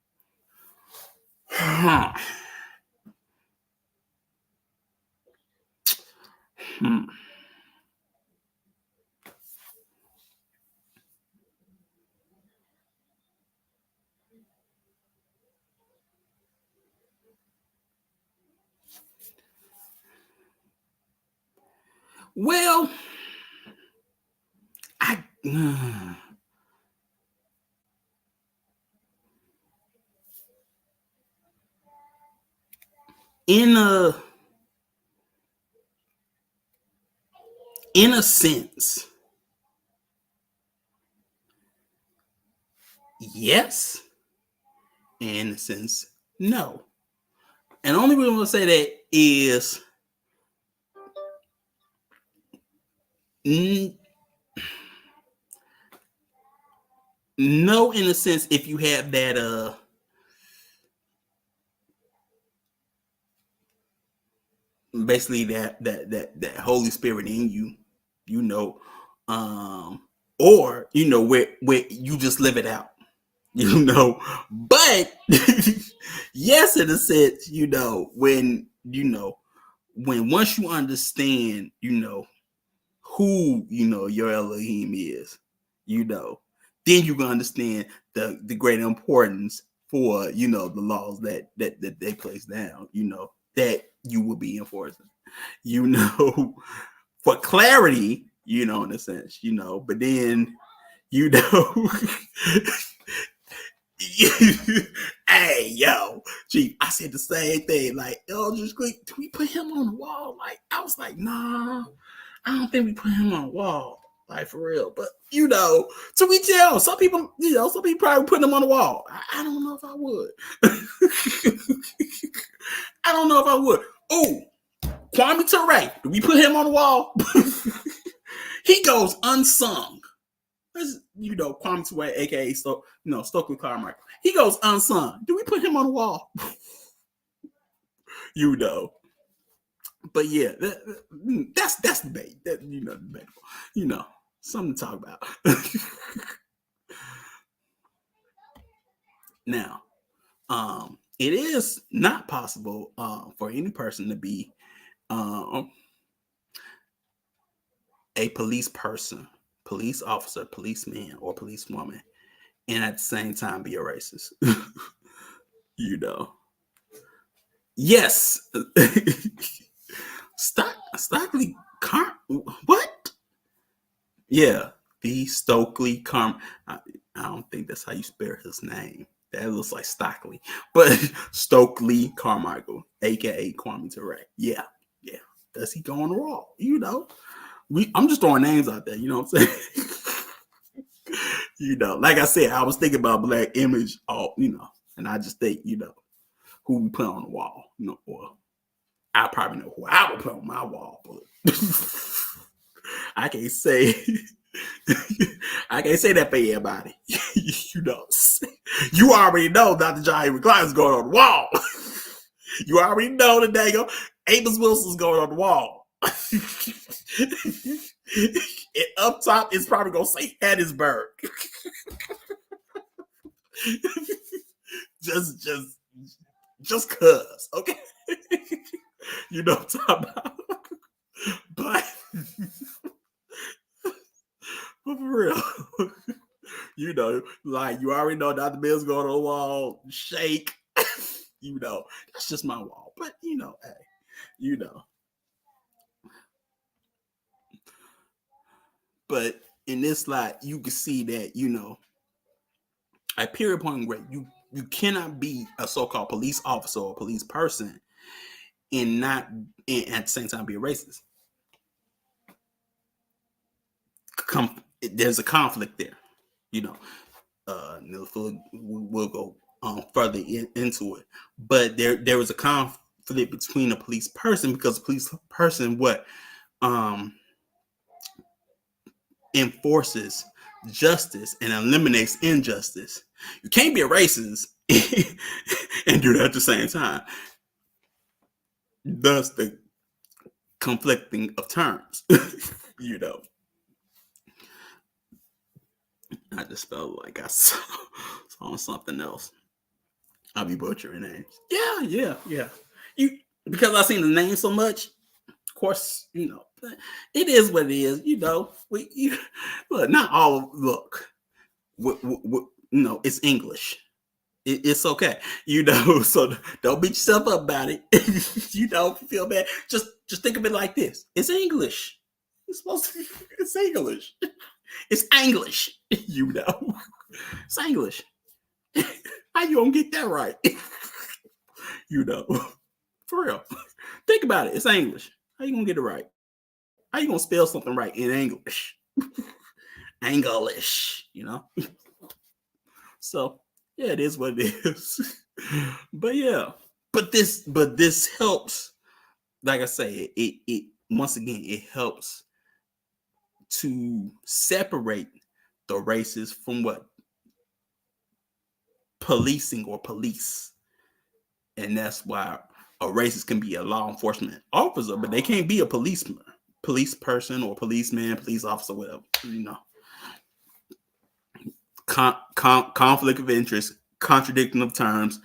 Well, in a sense, yes. In a sense, no. And the only reason I'm going to say that is no, in a sense, if you have that basically that Holy Spirit in you, or where you just live it out, but yes, in a sense, when once you understand, who your Elohim is, then you can understand the great importance for the laws that they place down, that you will be enforcing, for clarity, in a sense, but then hey, yo, Chief, I said the same thing. Like, just quick, do we put him on the wall? Like, I was like, nah, I don't think we put him on the wall. Like, for real. But, so we tell some people, some people probably put him on the wall. I don't know if I would. I don't know if I would. Oh, Kwame Ture, do we put him on the wall? He goes unsung. Kwame Ture, aka Stokely Carmichael. He goes unsung. Do we put him on the wall? But yeah, that's debate. That debatable. Something to talk about. Now, it is not possible for any person to be a police person, police officer, policeman, or policewoman, and at the same time be a racist. Yes. Stockley what? Yeah, the Stokely Carm. I don't think that's how you spell his name. That looks like Stockley, but Stokely Carmichael, aka Kwame Ture. Yeah. does he go on the wall? You know, I'm just throwing names out there. You know what I'm saying? You know, like I said, I was thinking about Black Image, and I just think, who we put on the wall, or I probably know who I would put on my wall, but I can't say that for everybody. You already know Dr. John McCline is going on the wall. You already know that dang Amos Wilson's going on the wall. And up top is probably gonna say Hattiesburg. just cause, okay? You know what I'm talking about. But for real, like you already know Dr. Bill's going on the wall, shake. That's just my wall. But hey, But in this slide, you can see that, at period point grade, you cannot be a so-called police officer or police person and not at the same time be a racist. There's a conflict there, we'll go further into it, but there was a conflict between a police person, because a police person enforces justice and eliminates injustice. You can't be a racist and do that at the same time. Thus the conflicting of terms. I just felt like I saw something else. I'll be butchering names. Yeah. Because I've seen the name so much, of course, it is what it is. Look, not all. Look, it's English. It's okay, So don't beat yourself up about it. If you feel bad, just think of it like this: it's English. It's supposed to. It's English. It's English. It's English. How you gonna get that right? For real. Think about it. It's English. How you gonna get it right? How you gonna spell something right in English? English, So yeah, it is what it is. But yeah, but this helps. Like I say, it once again, it helps to separate the races from what policing or police. And that's why a racist can be a law enforcement officer, but they can't be a police person or policeman, police officer, whatever, conflict of interest, contradicting of terms,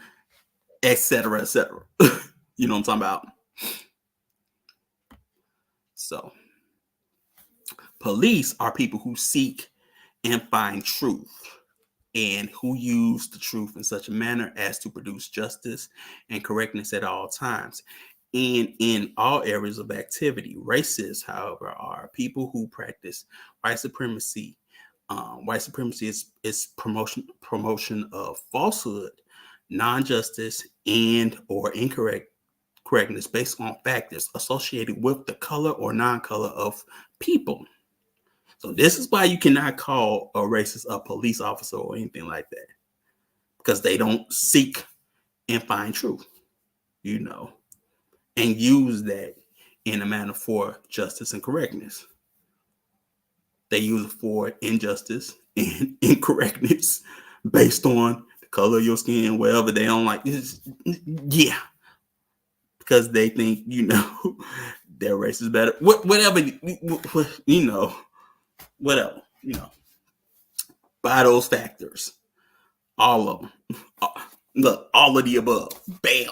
etc., etc. You know what I'm talking about? So, police are people who seek and find truth, and who use the truth in such a manner as to produce justice and correctness at all times and in all areas of activity. Racists, however, are people who practice white supremacy. White supremacy is promotion of falsehood, non-justice, and or correctness based on factors associated with the color or non-color of people. So this is why you cannot call a racist a police officer or anything like that, because they don't seek and find truth, and use that in a manner for justice and correctness. They use it for injustice and incorrectness based on the color of your skin, whatever they don't like. Yeah, because they think their race is better. Whatever, whatever, by those factors, all of them. Look, all of the above. Bam.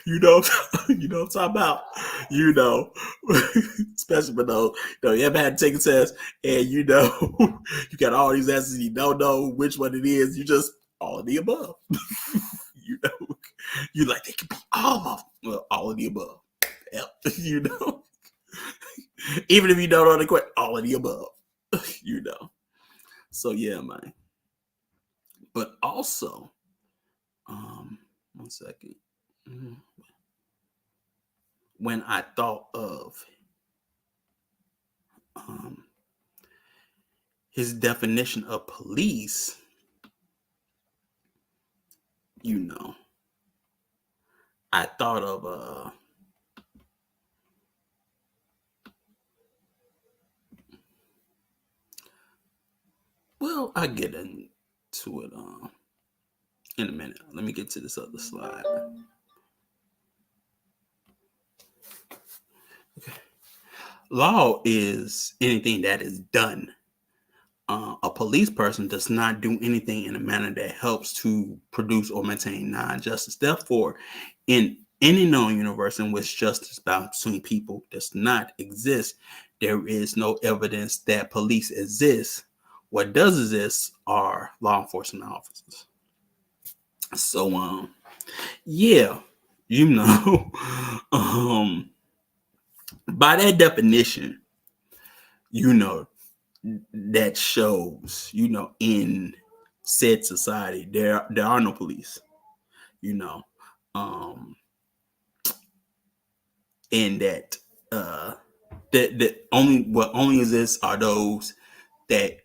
You know what I'm talking about? Especially for those, you ever had to take a test and you got all these answers, you don't know which one it is, you just all of the above. You like, they could be all of them. Well, all of the above. Even if you don't know the question, all of the above. So yeah, man. But also, 1 second. when I thought of his definition of police, I thought of well, I'll get into it in a minute. Let me get to this other slide. Okay. Law is anything that is done. A police person does not do anything in a manner that helps to produce or maintain non-justice. Therefore, in any known universe in which justice between people does not exist, there is no evidence that police exist. What does exist are law enforcement officers. So, yeah, by that definition, that shows, in said society, there are no police, and that only exists are those that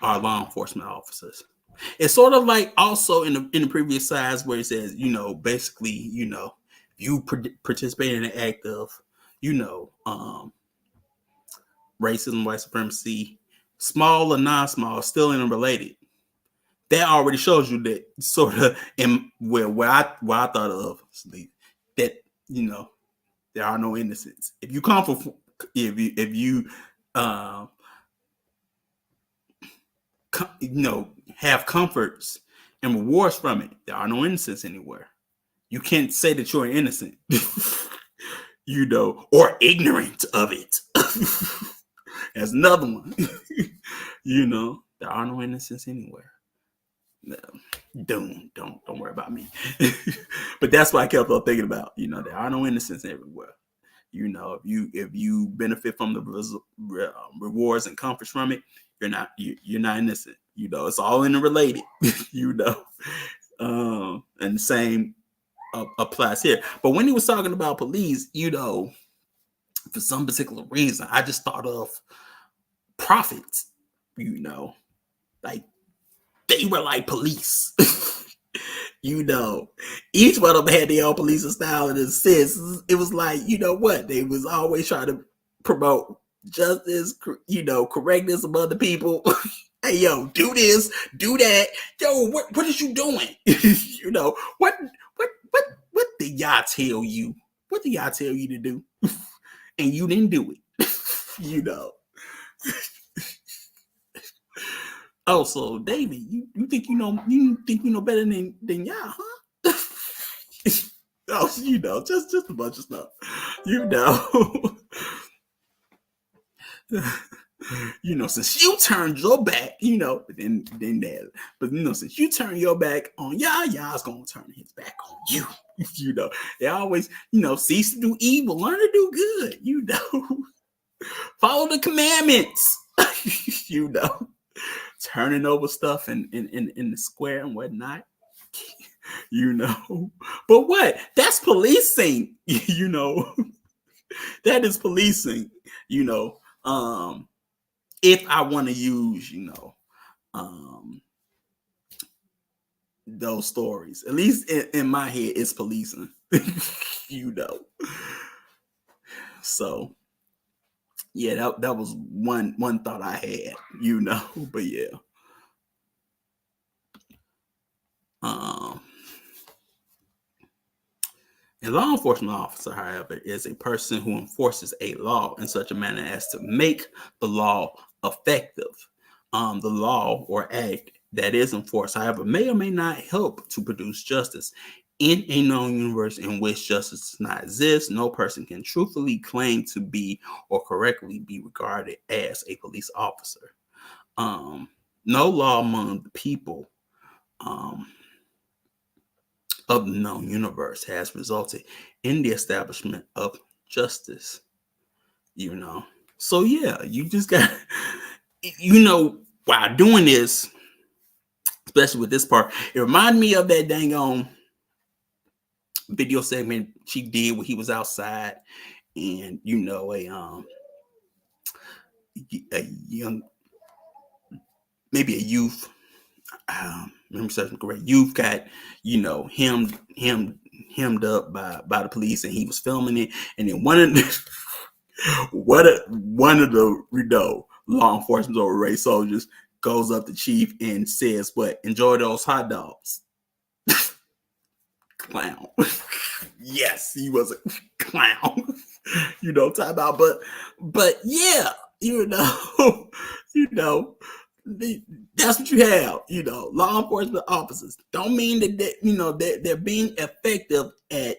are law enforcement officers. It's sort of like also in the previous slides where it says, basically, you participate in an act of, racism, white supremacy, small or non-small, still interrelated. That already shows you that sort of in where I thought of that, there are no innocents. If you come for if you have comforts and rewards from it, there are no innocents anywhere. You can't say that you're innocent, or ignorant of it. That's another one. There are no innocents anywhere. No, don't worry about me. But that's what I kept on thinking about. There are no innocents everywhere. If you benefit from the rewards and comforts from it, you're not innocent. It's all interrelated. And the same applies here. But when he was talking about police, for some particular reason, I just thought of prophets. Like they were like police. Each one of them had their own policing style in a sense. It was like, what? They was always trying to promote justice, correctness among the people. Hey, yo, do this, do that. Yo, what is you doing? What did y'all tell you? What did y'all tell you to do? And you didn't do it. Oh, so David, you think you know better than y'all, huh? Oh, just a bunch of stuff. Since you turned your back, then that. But since you turn your back on y'all's gonna turn his back on you. They always, cease to do evil, learn to do good. Follow the commandments. Turning over stuff in the square and whatnot. But what? That's policing. That is policing. If I want to use, those stories, at least in my head, it's policing. So yeah, that was one thought I had, but yeah. A law enforcement officer, however, is a person who enforces a law in such a manner as to make the law effective. The law or act that is enforced, however, may or may not help to produce justice. In a known universe in which justice does not exist, no person can truthfully claim to be or correctly be regarded as a police officer. No law among the people of the known universe has resulted in the establishment of justice. So yeah, you just got, while doing this, especially with this part, it reminded me of that dang on video segment she did when he was outside, and you know, a young, maybe a youth, remember something correct, youth got, you know, hemmed up by the police, and he was filming it, and then one of the you know, law enforcement or race soldiers goes up to Chief and says, "What? Enjoy those hot dogs." Clown. Yes, he was a clown. You know, talk about, but yeah, you know, you know, that's what you have. You know, law enforcement officers don't mean that you know that they're being effective at,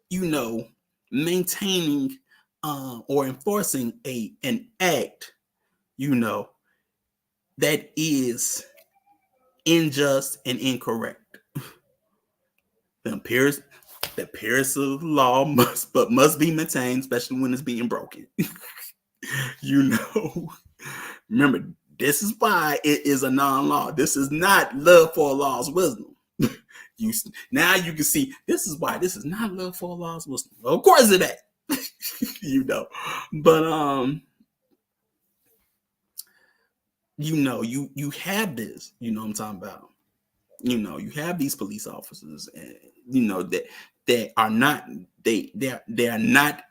you know, maintaining or enforcing an act, you know, that is unjust and incorrect. The appearance of the law must be maintained, especially when it's being broken. You know, remember, this is why it is a non-law. This is not love for a law's wisdom. Now you can see this is why this is not love for a law's wisdom. Well, of course it ain't. You know, but you know, you have this. You know what I'm talking about. You know, you have these police officers, and you know that they are not they are not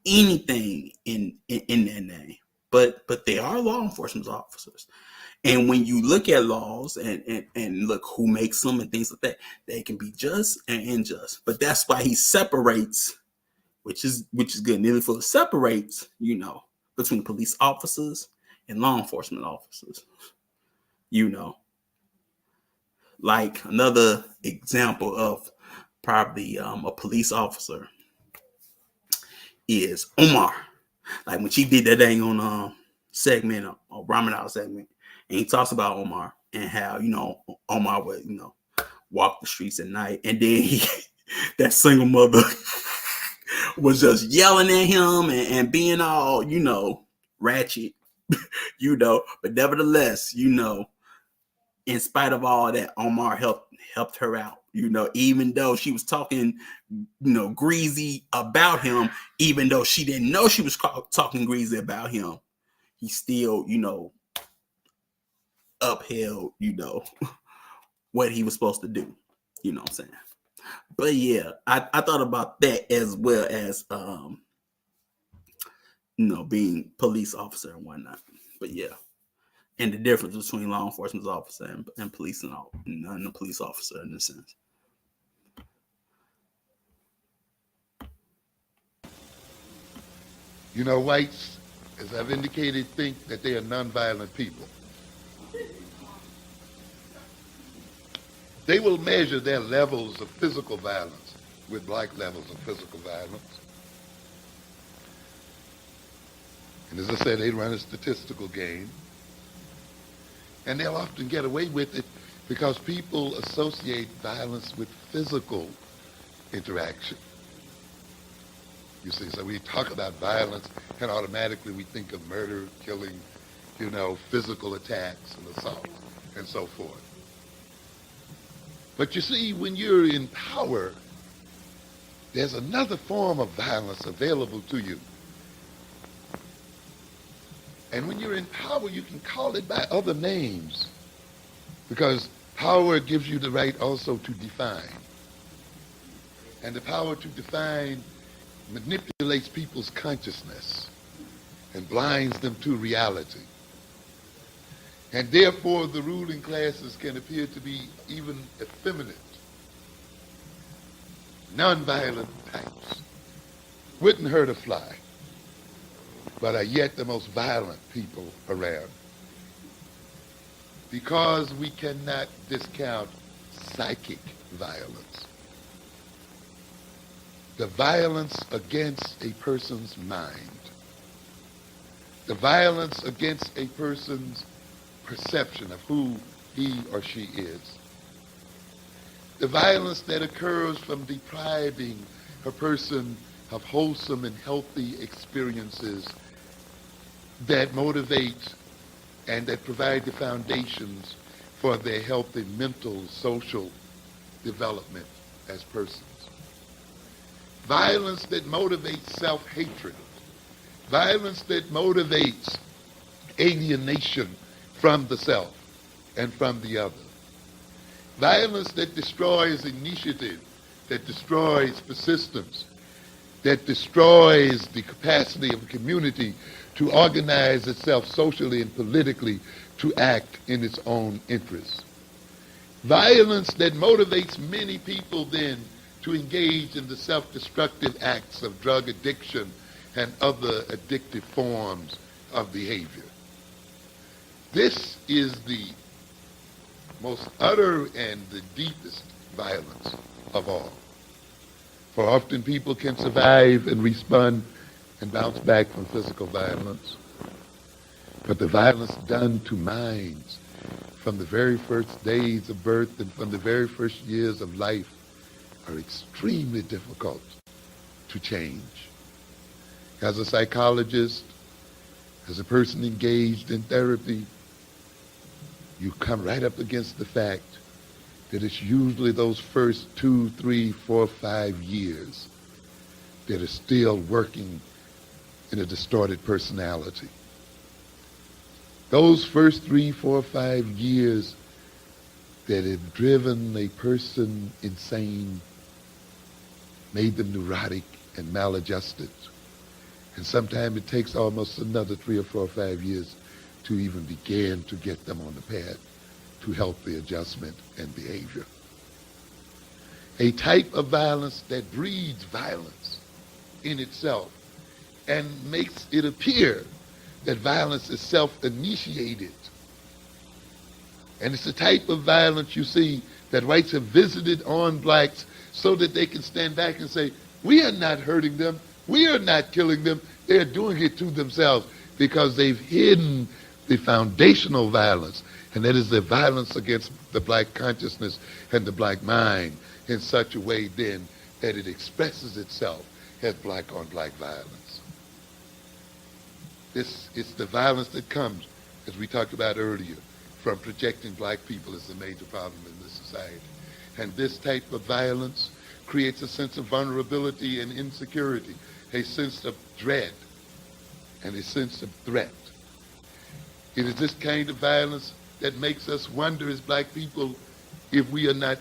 anything in their name, but they are law enforcement officers. And when you look at laws and look who makes them and things like that, they can be just and unjust. But that's why he separates, which is good. Neely Fuller separates, you know, between police officers and law enforcement officers. You know, like another example of probably a police officer is Omar. Like when she did that thing on segment or Ramadan segment, and he talks about Omar and how, you know, Omar would, you know, walk the streets at night, and then that single mother was just yelling at him and being all, you know, ratchet, you know, but nevertheless, you know, in spite of all that, Omar helped her out, you know, even though she was talking, you know, greasy about him, even though she didn't know she was talking greasy about him, he still, you know, upheld, you know, what he was supposed to do. You know what I'm saying? But yeah, I thought about that as well as you know, being police officer and whatnot. But yeah. And the difference between law enforcement officer and police and the police officer in this sense. You know, whites, as I've indicated, think that they are nonviolent people. They will measure their levels of physical violence with black levels of physical violence. And as I said, they run a statistical game. And they'll often get away with it because people associate violence with physical interaction. You see, so we talk about violence and automatically we think of murder, killing, you know, physical attacks and assault and so forth. But you see, when you're in power, there's another form of violence available to you. And when you're in power, you can call it by other names because power gives you the right also to define. And the power to define manipulates people's consciousness and blinds them to reality. And therefore, the ruling classes can appear to be even effeminate, nonviolent types. Wouldn't hurt a fly, but are yet the most violent people around. Because we cannot discount psychic violence. The violence against a person's mind. The violence against a person's perception of who he or she is. The violence that occurs from depriving a person of wholesome and healthy experiences that motivate and that provide the foundations for their healthy mental, social development as persons. violence that motivates self-hatred, violence that motivates alienation from the self and from the other, violence that destroys initiative, that destroys persistence, that destroys the capacity of a community to organize itself socially and politically to act in its own interests. Violence that motivates many people then to engage in the self-destructive acts of drug addiction and other addictive forms of behavior. This is the most utter and the deepest violence of all. For often people can survive and respond and bounce back from physical violence. But the violence done to minds from the very first days of birth and from the very first years of life are extremely difficult to change. As a psychologist, as a person engaged in therapy, you come right up against the fact that it's usually those first 2, 3, 4, 5 years that are still working in a distorted personality. Those first 3, 4, 5 years that have driven a person insane, made them neurotic and maladjusted. And sometimes it takes almost another 3 or 4 or 5 years to even begin to get them on the path to healthy adjustment and behavior. A type of violence that breeds violence in itself and makes it appear that violence is self-initiated. And it's the type of violence you see that whites have visited on blacks so that they can stand back and say, we are not hurting them, we are not killing them, they're doing it to themselves because they've hidden the foundational violence, and that is the violence against the black consciousness and the black mind in such a way then that it expresses itself as black on black violence. This is the violence that comes, as we talked about earlier, from projecting black people as the major problem in this society. And this type of violence creates a sense of vulnerability and insecurity, a sense of dread and a sense of threat. It is this kind of violence that makes us wonder as black people if we are not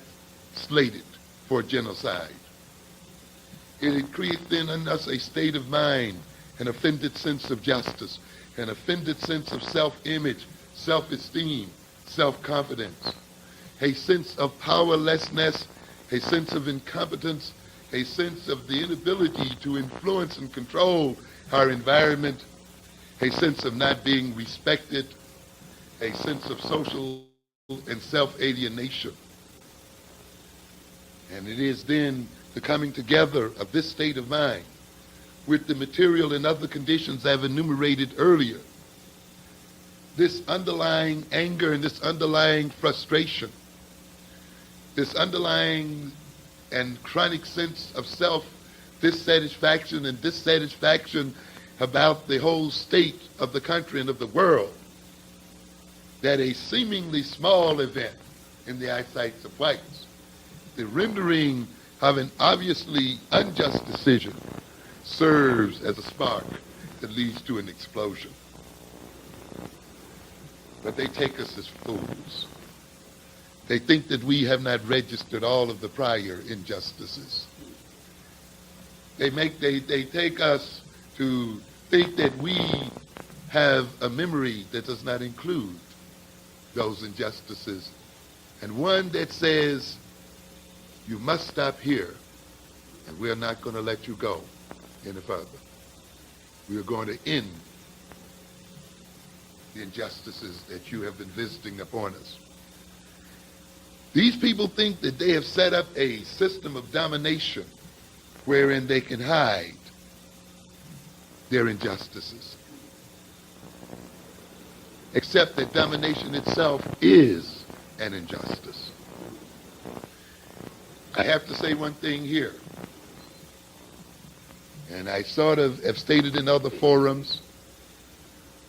slated for genocide. It creates then in us a state of mind, an offended sense of justice, an offended sense of self-image, self-esteem, self-confidence, a sense of powerlessness, a sense of incompetence, a sense of the inability to influence and control our environment, a sense of not being respected, a sense of social and self-alienation. And it is then the coming together of this state of mind with the material and other conditions I've enumerated earlier, this underlying anger and this underlying frustration, this underlying and chronic sense of self-dissatisfaction and dissatisfaction about the whole state of the country and of the world, that a seemingly small event in the eyesight of whites, the rendering of an obviously unjust decision, serves as a spark that leads to an explosion. But they take us as fools. They think that we have not registered all of the prior injustices. They take us to think that we have a memory that does not include those injustices, and one that says, you must stop here, and we're not going to let you go any further. We are going to end the injustices that you have been visiting upon us. These people think that they have set up a system of domination wherein they can hide their injustices. Except that domination itself is an injustice. I have to say one thing here, and I sort of have stated in other forums,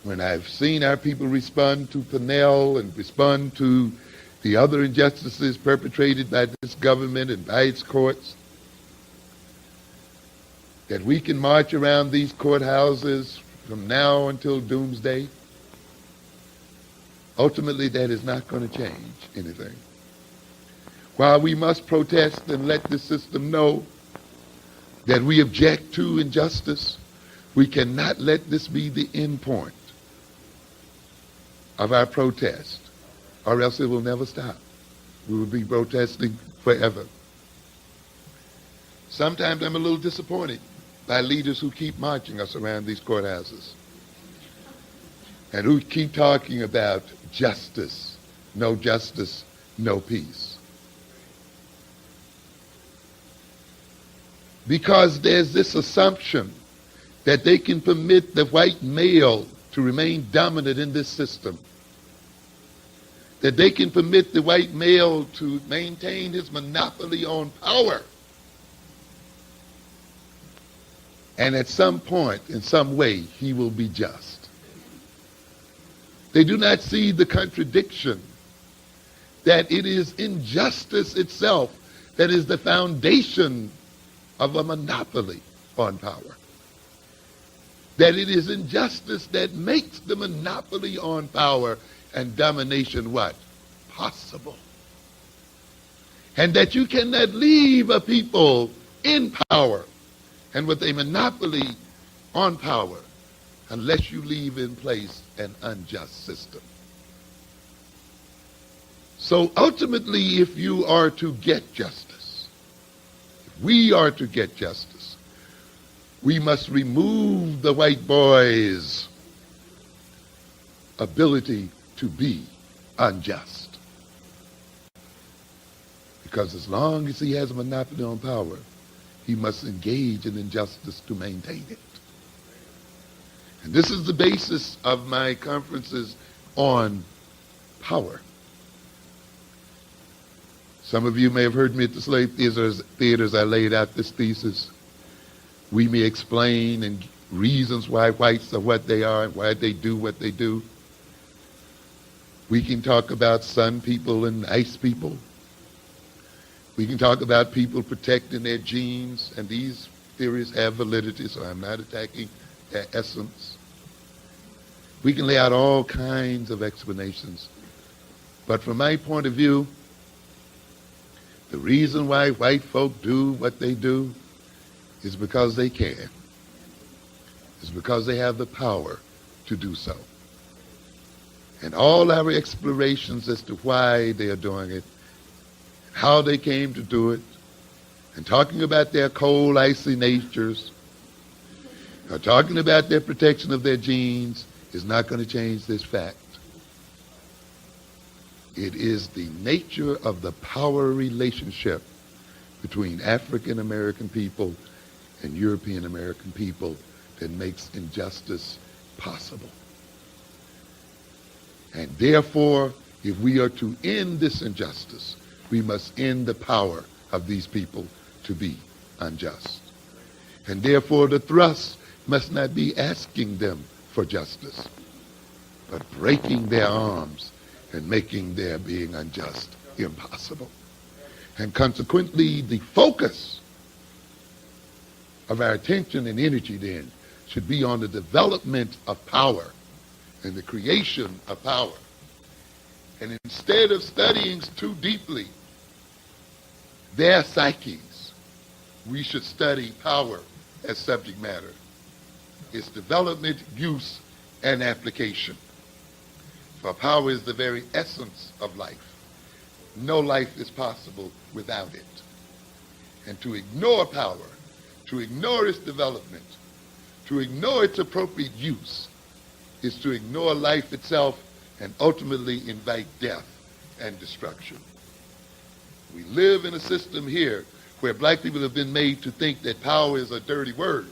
when I've seen our people respond to Pennell and respond to the other injustices perpetrated by this government and by its courts, that we can march around these courthouses from now until doomsday, ultimately that is not going to change anything. While we must protest and let the system know that we object to injustice, we cannot let this be the end point of our protest, or else it will never stop. We will be protesting forever. Sometimes I'm a little disappointed by leaders who keep marching us around these courthouses and who keep talking about justice, no peace. Because there's this assumption that they can permit the white male to remain dominant in this system, that they can permit the white male to maintain his monopoly on power. And at some point, in some way, he will be just. They do not see the contradiction that it is injustice itself that is the foundation of a monopoly on power. That it is injustice that makes the monopoly on power and domination what? Possible. And that you cannot leave a people in power and with a monopoly on power unless you leave in place an unjust system. So ultimately, if you are to get justice, if we are to get justice, we must remove the white boy's ability to be unjust. Because as long as he has a monopoly on power, he must engage in injustice to maintain it. And this is the basis of my conferences on power. Some of you may have heard me at the slave theaters. I laid out this thesis. We may explain and reasons why whites are what they are and why they do what they do. We can talk about sun people and ice people. We can talk about people protecting their genes, and these theories have validity, so I'm not attacking their essence. We can lay out all kinds of explanations. But from my point of view, the reason why white folk do what they do is because they can. It's because they have the power to do so. And all our explorations as to why they are doing it, how they came to do it, and talking about their cold, icy natures, or talking about their protection of their genes, is not going to change this fact. It is the nature of the power relationship between African American people and European American people that makes injustice possible. And therefore, if we are to end this injustice, we must end the power of these people to be unjust. And therefore, the thrust must not be asking them for justice, but breaking their arms and making their being unjust impossible. And consequently, the focus of our attention and energy then should be on the development of power and the creation of power. And instead of studying too deeply their psyches, we should study power as subject matter, its development, use, and application. For power is the very essence of life. No life is possible without it. And to ignore power, to ignore its development, to ignore its appropriate use, is to ignore life itself and ultimately invite death and destruction. We live in a system here where black people have been made to think that power is a dirty word,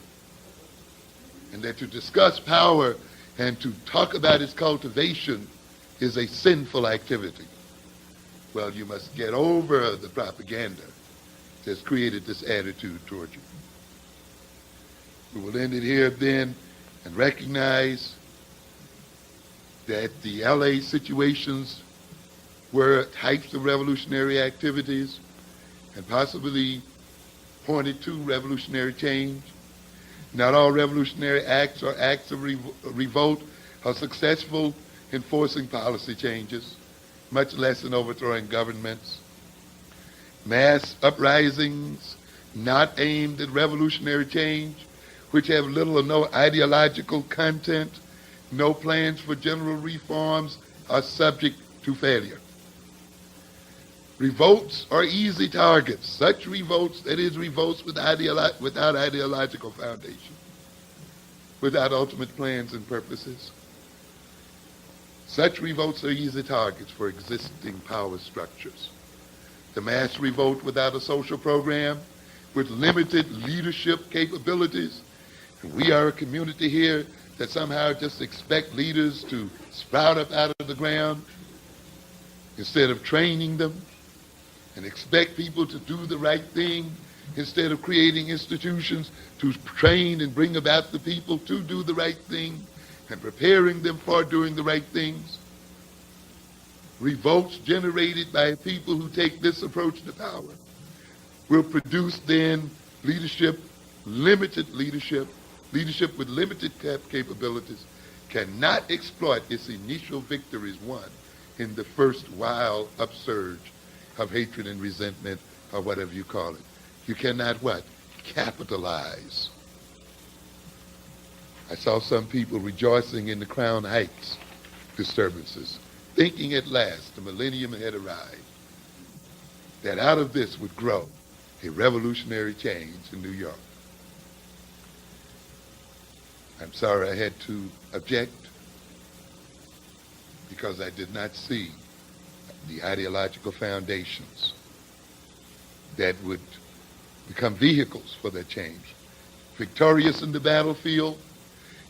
and that to discuss power and to talk about its cultivation is a sinful activity. Well, you must get over the propaganda that's created this attitude toward you. We will end it here then and recognize that the LA situations were types of revolutionary activities and possibly pointed to revolutionary change. Not all revolutionary acts or acts of revolt are successful in forcing policy changes, much less in overthrowing governments. Mass uprisings not aimed at revolutionary change, which have little or no ideological content, no plans for general reforms, are subject to failure. Revolts are easy targets. Such revolts, that is, revolts without ideological foundation, without ultimate plans and purposes. Such revolts are easy targets for existing power structures. The mass revolt without a social program, with limited leadership capabilities. And we are a community here that somehow just expect leaders to sprout up out of the ground instead of training them, and expect people to do the right thing instead of creating institutions to train and bring about the people to do the right thing and preparing them for doing the right things. Revolts generated by people who take this approach to power will produce then leadership with limited capabilities, cannot exploit its initial victories won in the first wild upsurge of hatred and resentment, or whatever you call it. You cannot what? Capitalize. I saw some people rejoicing in the Crown Heights disturbances, thinking at last the millennium had arrived, that out of this would grow a revolutionary change in New York. I'm sorry I had to object, because I did not see the ideological foundations that would become vehicles for that change. Victorious in the battlefield,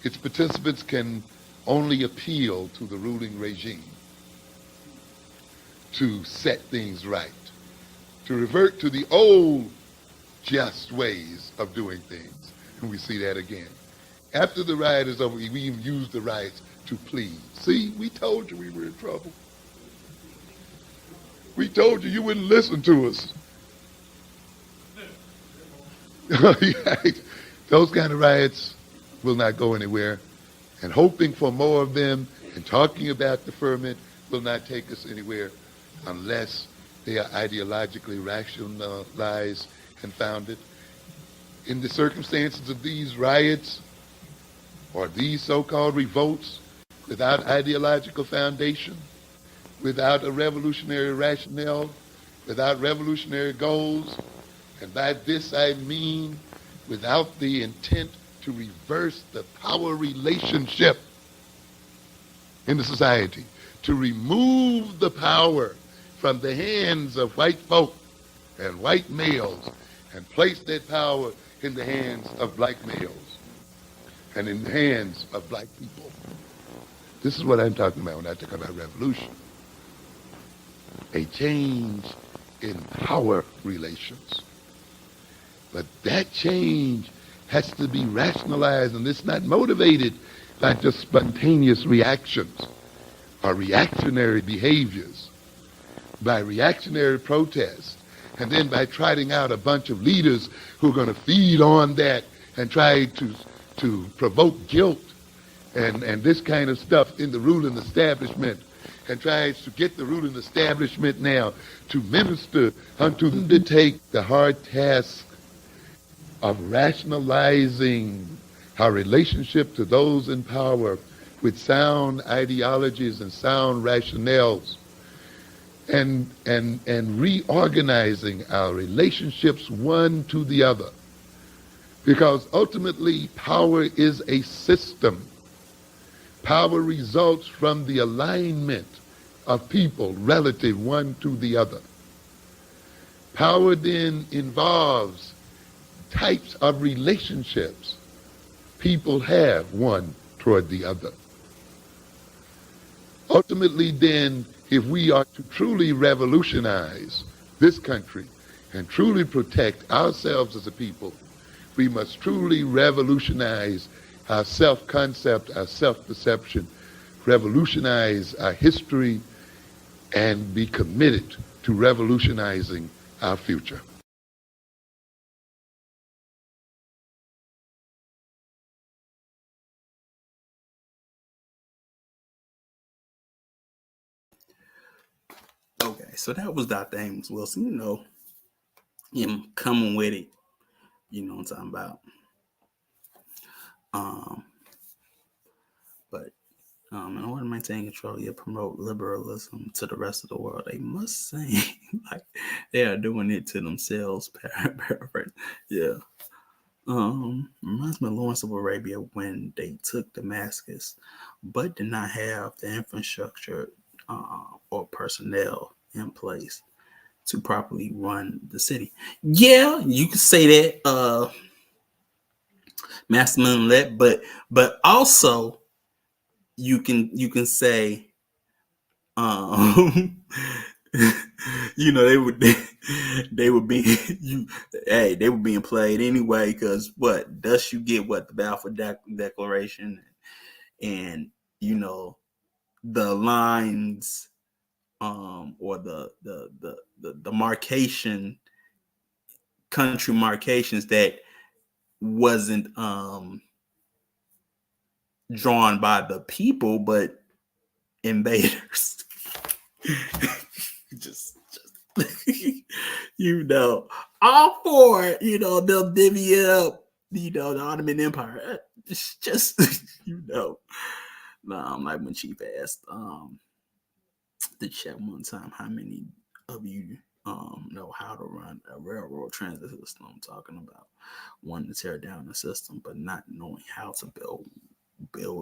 its participants can only appeal to the ruling regime to set things right, to revert to the old just ways of doing things. And we see that again. After the riot is over, we even use the riots to plead. See, we told you we were in trouble. We told you wouldn't listen to us. Those kind of riots will not go anywhere. And hoping for more of them and talking about deferment will not take us anywhere unless they are ideologically rationalized and founded. In the circumstances of these riots or these so-called revolts, without ideological foundation, without a revolutionary rationale, without revolutionary goals, and by this I mean without the intent to reverse the power relationship in the society, to remove the power from the hands of white folk and white males and place that power in the hands of black males and in the hands of black people. This is what I'm talking about when I talk about revolution. A change in power relations. But that change has to be rationalized, and it's not motivated by just spontaneous reactions or reactionary behaviors, by reactionary protests, and then by trotting out a bunch of leaders who are going to feed on that and try to provoke guilt and this kind of stuff in the ruling establishment, and tries to get the ruling establishment now to minister unto them, to take the hard task of rationalizing our relationship to those in power with sound ideologies and sound rationales, and reorganizing our relationships one to the other. Because ultimately, power is a system. Power results from the alignment of people relative one to the other. Power then involves types of relationships people have one toward the other. Ultimately then, if we are to truly revolutionize this country and truly protect ourselves as a people, we must truly revolutionize our self-concept, our self-perception, revolutionize our history, and be committed to revolutionizing our future. so that was Dr. Amos Wilson, him coming with it, you know what I'm talking about. But in order to maintain control, you promote liberalism to the rest of the world. They must seem like they are doing it to themselves. Paraphrase. Yeah. Reminds me of Lawrence of Arabia when they took Damascus, but did not have the infrastructure or personnel in place to properly run the city. Yeah, you could say that, masculine elect, but also you can say, um, they would be they were being played anyway, because what thus you get what the Balfour Declaration, and the lines, or the marcation, country markations that wasn't drawn by the people but invaders. just all for it, they'll divvy it up, the Ottoman Empire. It's just I'm like when Chief asked the chat one time, how many of you know how to run a railroad transit system. I'm talking about wanting to tear down the system but not knowing how to build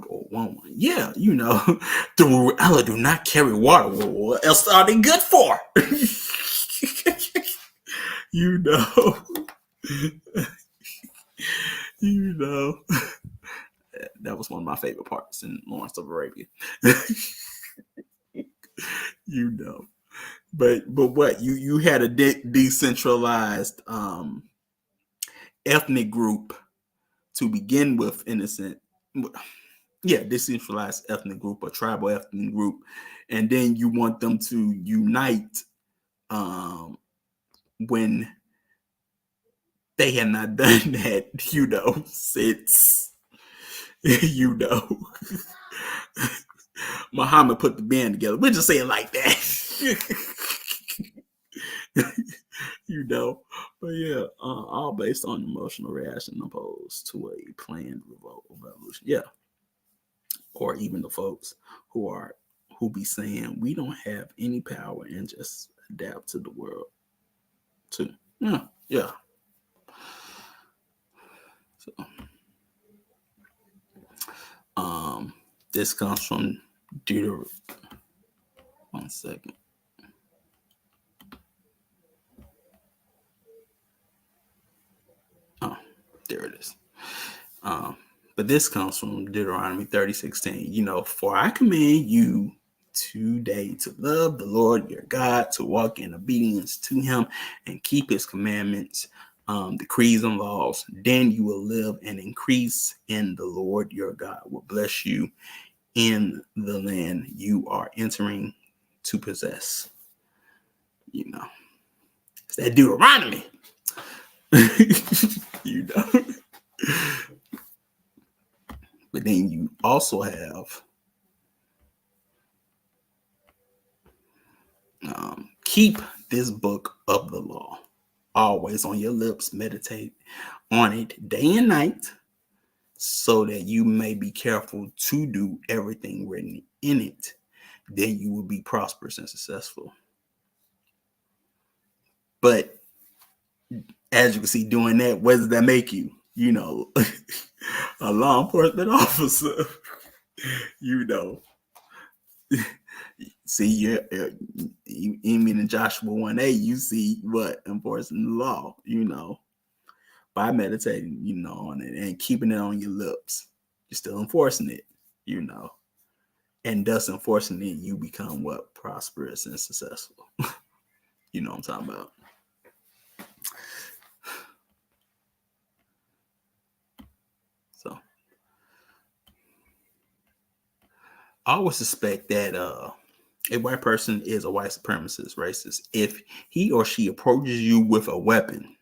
or want one. Yeah, the Ella do not carry water. What else are they good for? you know you know that was one of my favorite parts in Lawrence of Arabia. But what you had a decentralized ethnic group to begin with, decentralized ethnic group or tribal ethnic group, and then you want them to unite when they had not done that, since Muhammad put the band together. We're just saying like that. But yeah, all based on emotional reaction opposed to a planned revolt or revolution. Yeah. Or even the folks who be saying we don't have any power and just adapt to the world too. Yeah. So this comes from Deuteronomy. One second. Oh, there it is. But this comes from Deuteronomy 30:16. For I command you today to love the Lord your God, to walk in obedience to him and keep his commandments, decrees and laws. Then you will live and increase, in the Lord your God will bless you in the land you are entering to possess. It's that Deuteronomy. But then you also have keep this book of the law always on your lips, meditate on it day and night, so that you may be careful to do everything written in it. Then you will be prosperous and successful. But as you can see, doing that, what does that make you? A law enforcement officer. See, even in Joshua 1:8, you see what? Enforcing the law, by meditating, on it and keeping it on your lips. You're still enforcing it, and thus enforcing it, you become what? Prosperous and successful. You know what I'm talking about. So I always suspect that a white person is a white supremacist, racist, if he or she approaches you with a weapon.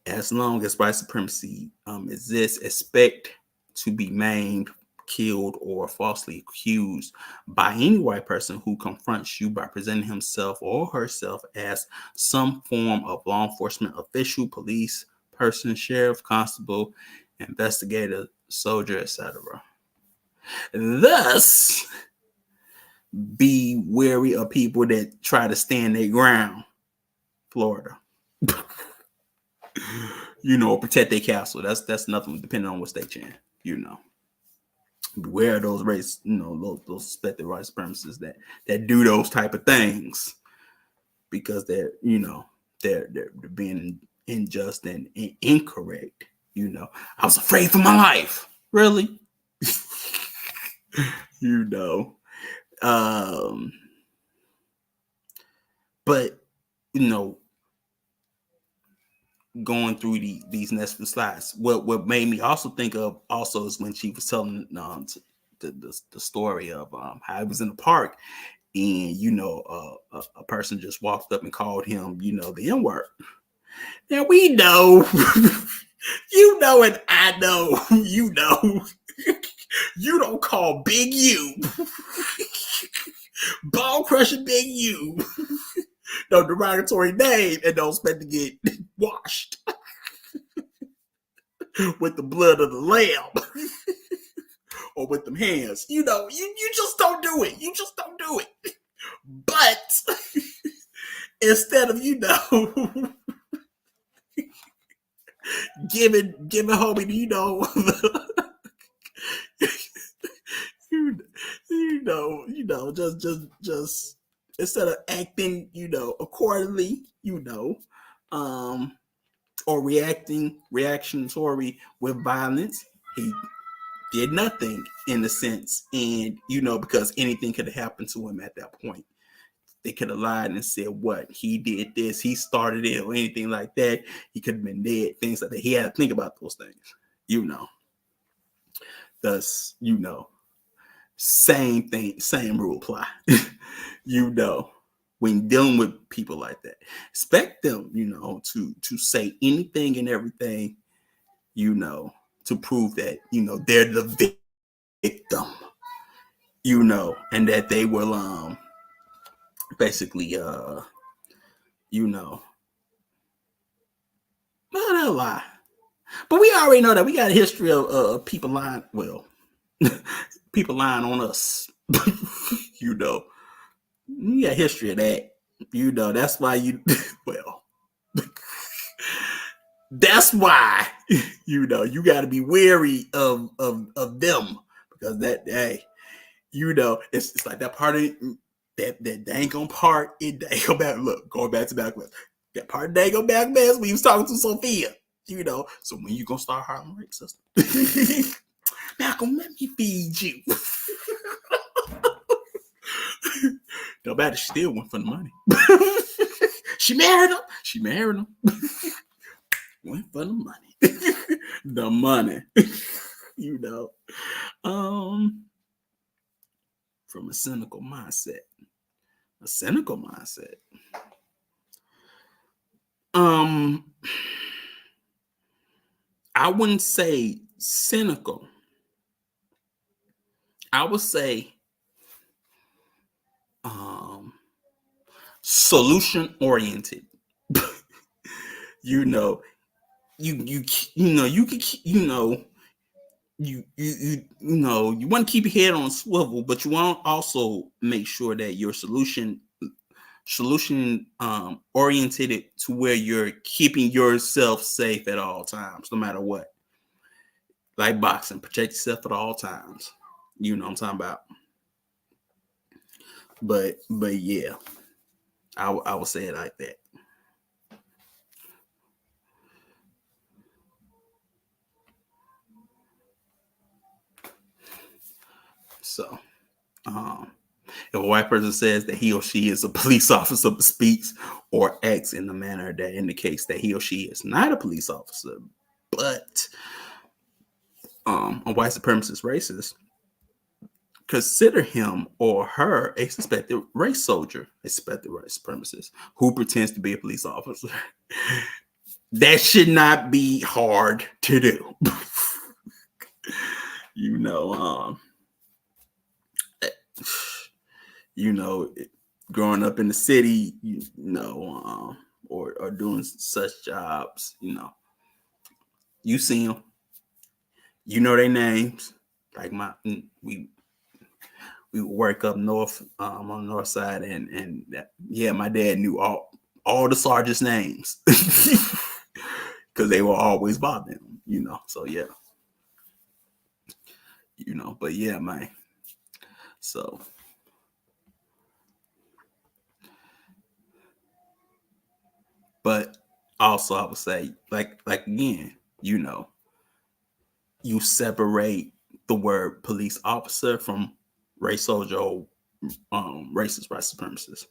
As long as white supremacy exists, expect to be maimed, killed, or falsely accused by any white person who confronts you by presenting himself or herself as some form of law enforcement official, police person, sheriff, constable, investigator, soldier, etc. Thus, be wary of people that try to stand their ground. Florida. Protect their castle. That's nothing depending on what state you're in. Beware of those race, those suspected white supremacists that do those type of things, because they're being unjust and incorrect. I was afraid for my life. Really? But going through these next few slides, what made me also think of also is when she was telling the story of how he was in the park, and a person just walked up and called him the N-word. Now we know, and I know, you don't call Big U, ball crushing Big U, no derogatory name, and don't expect to get washed with the blood of the lamb or with them hands. You just don't do it. You just don't do it. But instead of giving homie just instead of acting accordingly, or reactionary with violence, he did nothing in a sense. And because anything could have happened to him at that point. They could have lied and said what he did this, he started it, or anything like that. He could have been dead, things like that. He had to think about those things, Thus, same thing, same rule apply. When dealing with people like that, expect them, to say anything and everything, to prove that they're the victim, and that they will basically well, they'll lie. But we already know that we got a history of people lying. Well, people lying on us. You got a history of that. That's why well, that's why you got to be wary of them, because that day, it's like that part of that dang part in dang back. Look, going back to back west, that part of dang back west when he was talking to Sophia. So when you gonna start Harlem rape system? Malcolm, let me feed you. No matter, she still went for the money. She married him. Went for the money. The money. From a cynical mindset. I wouldn't say cynical. I would say solution oriented. You want to keep your head on a swivel, but you want to also make sure that your solution oriented to where you're keeping yourself safe at all times, no matter what. Like boxing, protect yourself at all times. You know what I'm talking about. But yeah, I would say it like that. So, if a white person says that he or she is a police officer but speaks or acts in a manner that indicates that he or she is not a police officer, but a white supremacist racist, consider him or her a suspected race soldier, a suspected white supremacist who pretends to be a police officer. That should not be hard to do. you know, you know, growing up in the city, or doing such jobs, you see them, you know their names. Like we work up north, on the north side, and my dad knew all the sergeants' names because they were always bothering him, So yeah, but yeah, man. So. But also, I would say, like again, you separate the word police officer from race soldier or racist white supremacist.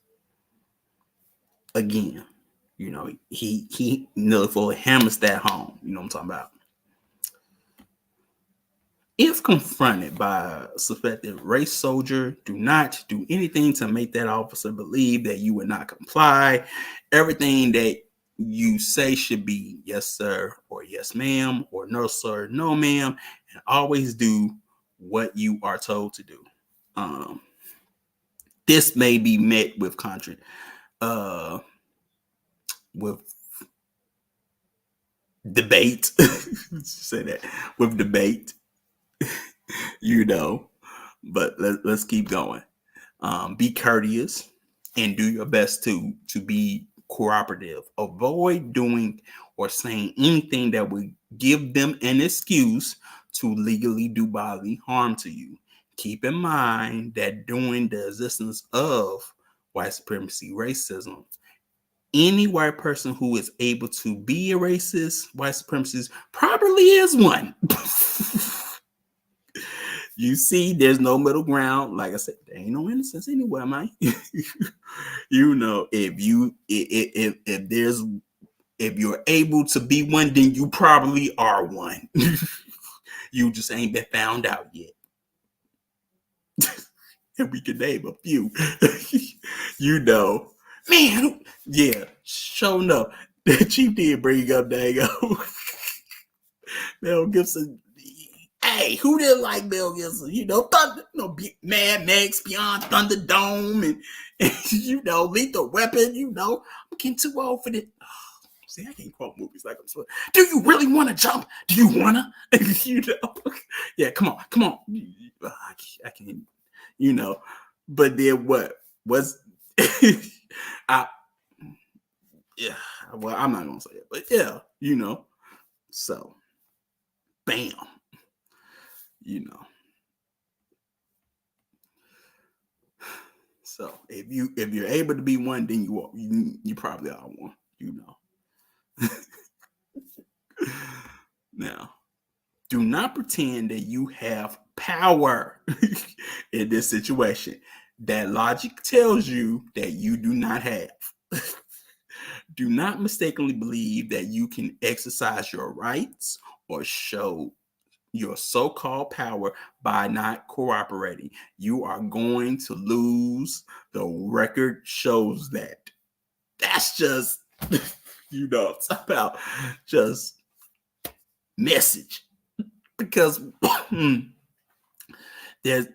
Again, he fully hammers that home. You know what I'm talking about? If confronted by a suspected race soldier, do not do anything to make that officer believe that you would not comply. Everything that you say should be yes, sir, or yes, ma'am, or no, sir, no, ma'am, and always do what you are told to do. This may be met with with debate. Say that with debate, but let's keep going. Be courteous and do your best to be cooperative. Avoid doing or saying anything that would give them an excuse to legally do bodily harm to you. Keep in mind that during the existence of white supremacy, racism, any white person who is able to be a racist, white supremacist, probably is one. You see, there's no middle ground. Like I said, there ain't no innocence anywhere, man. If you're able to be one, then you probably are one. You just ain't been found out yet. And we can name a few. Man, yeah, sure enough. The Chief did bring up Dago. Mel Gibson. Hey, who didn't like Mel Gibson? Thunder, Mad Max, Beyond Thunderdome, and Lethal Weapon. I'm getting too old for this. Oh, see, I can't quote movies like I'm supposed. Do you really want to jump? Do you wanna? Yeah, come on. I can't. But then what was? Yeah. Well, I'm not gonna say it, but yeah, So, bam. So if you're able to be one, then you probably are one. Now, do not pretend that you have power in this situation. That logic tells you that you do not have. Do not mistakenly believe that you can exercise your rights or show your so-called power by not cooperating. You are going to lose. The record shows that. That's just, it's about just message. Because there's,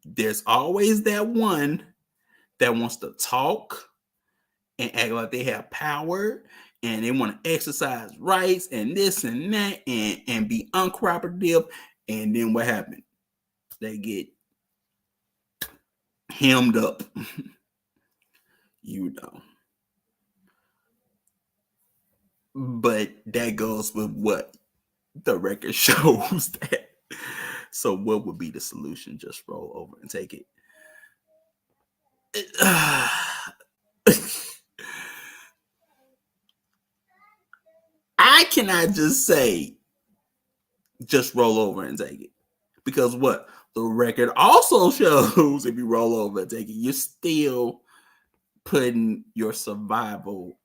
there's always that one that wants to talk and act like they have power and they want to exercise rights and this and that and be uncooperative. And then what happened? They get hemmed up. But that goes with what the record shows that. So what would be the solution? Just roll over and take it. I cannot just say, just roll over and take it. Because what? The record also shows if you roll over and take it, you're still putting your survival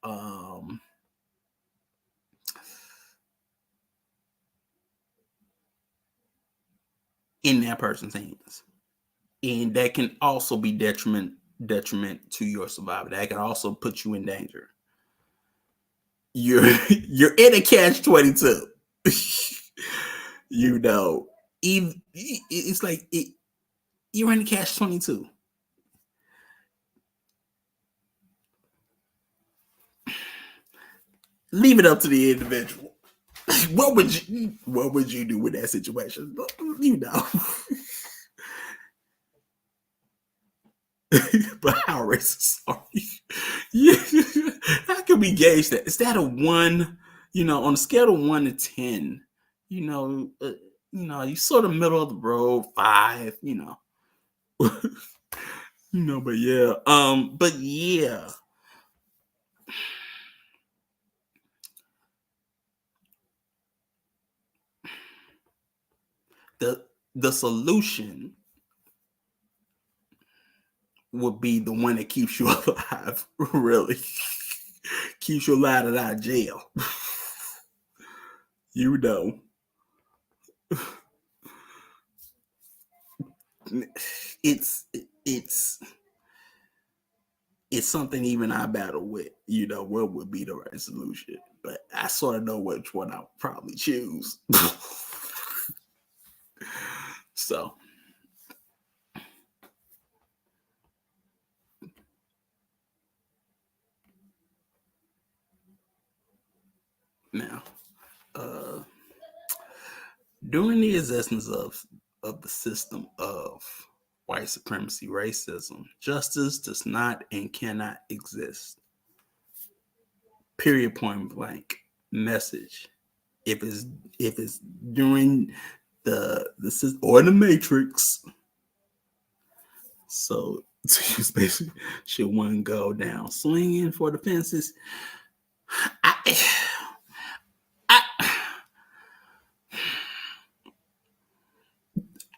in that person's hands. And that can also be detriment to your survival. That can also put you in danger. You're in a catch-22. You know, even it's like you're in the catch-22. Leave it up to the individual. What would you do with that situation? You know. But how racist are you? Yeah. How can we gauge that? Is that a 1? On a scale of 1 to 10, you sort of middle of the road, 5, but yeah. The solution would be the one that keeps you alive, really. Keeps you alive and out of jail. You know. It's something even I battle with, what would be the right solution. But I sort of know which one I'll probably choose. So now, during the existence of the system of white supremacy, racism, justice does not and cannot exist. Period, point blank. Message. If it's during the or the Matrix, so basically should one go down swinging for the fences.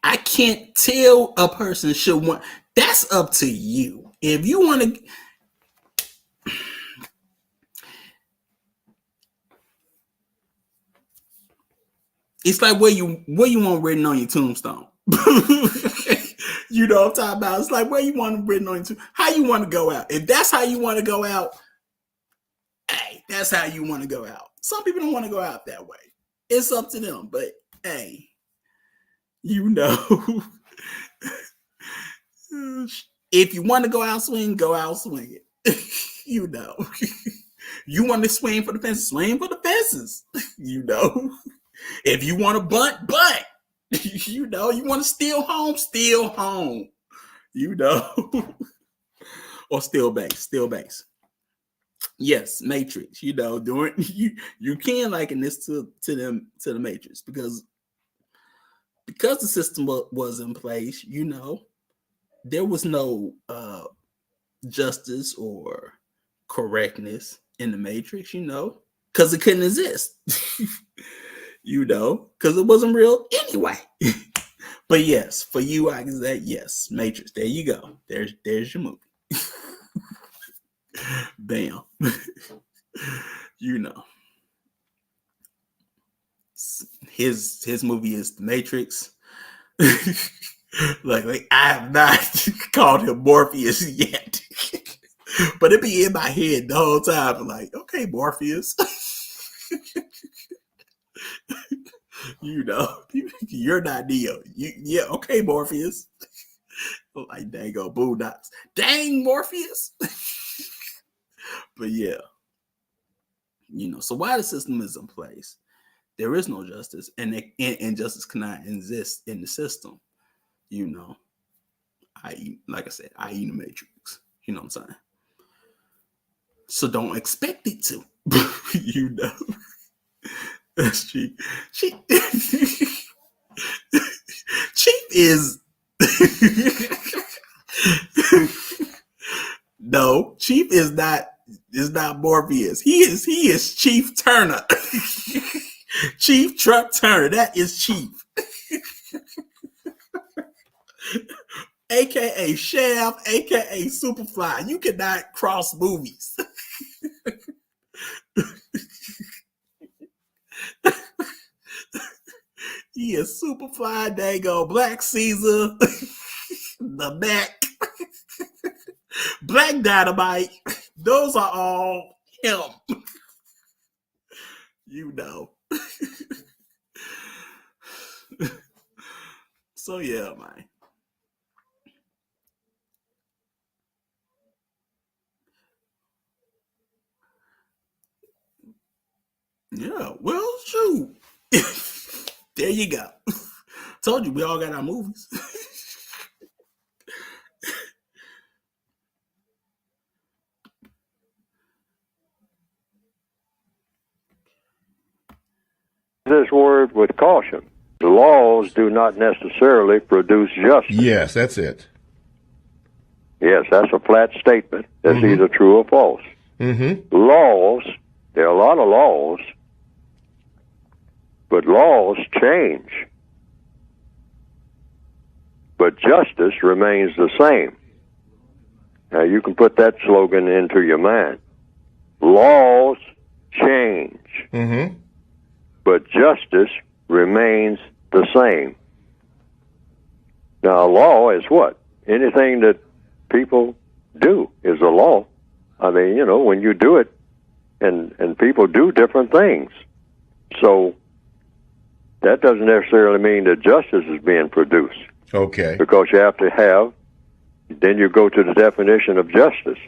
I can't tell a person should want. That's up to you. If you want to. It's like where you want written on your tombstone. You know what I'm talking about? It's like where you want written on your tombstone. How you want to go out. If that's how you want to go out, hey, that's how you want to go out. Some people don't want to go out that way. It's up to them. But hey, if you want to go out swinging, go out swinging. You want to swing for the fences, swing for the fences. If you want to bunt. You want to steal home. Or steal base. Yes, Matrix. During you can liken this to the Matrix because the system was in place. There was no justice or correctness in the Matrix. Because it couldn't exist. Because it wasn't real anyway. But yes, for you, I can say yes, Matrix. There you go. There's your movie. Bam. His movie is The Matrix. like I have not called him Morpheus yet. But it be in my head the whole time. Like, okay, Morpheus. You're not Neo. Yeah, okay, Morpheus. Like, dang go Boondocks. Dang, Morpheus. But yeah. So why the system is in place, there is no justice, and justice cannot exist in the system. Like I said, i.e. the Matrix. You know what I'm saying? So don't expect it to. That's Chief. Chief is no. Chief is not Morpheus. He is Chief Turner. Chief Truck Turner. That is Chief. AKA Shaft, AKA Superfly. You cannot cross movies. He is Superfly, Dago, Black Caesar, the Mac, Black Dynamite. Those are all him. So yeah, man. Yeah, well, shoot. There you go. Told you we all got our movies. This word with caution. The laws do not necessarily produce justice. Yes, that's it. Yes, that's a flat statement. That's either true or false. Laws, there are a lot of laws, but laws change. But justice remains the same. Now, you can put that slogan into your mind. Laws change, but justice remains the same. Now, a law is what? Anything that people do is a law. I mean, you know, when you do it, and people do different things. So that doesn't necessarily mean that justice is being produced. Okay. Because you have to have, then you go to the definition of justice.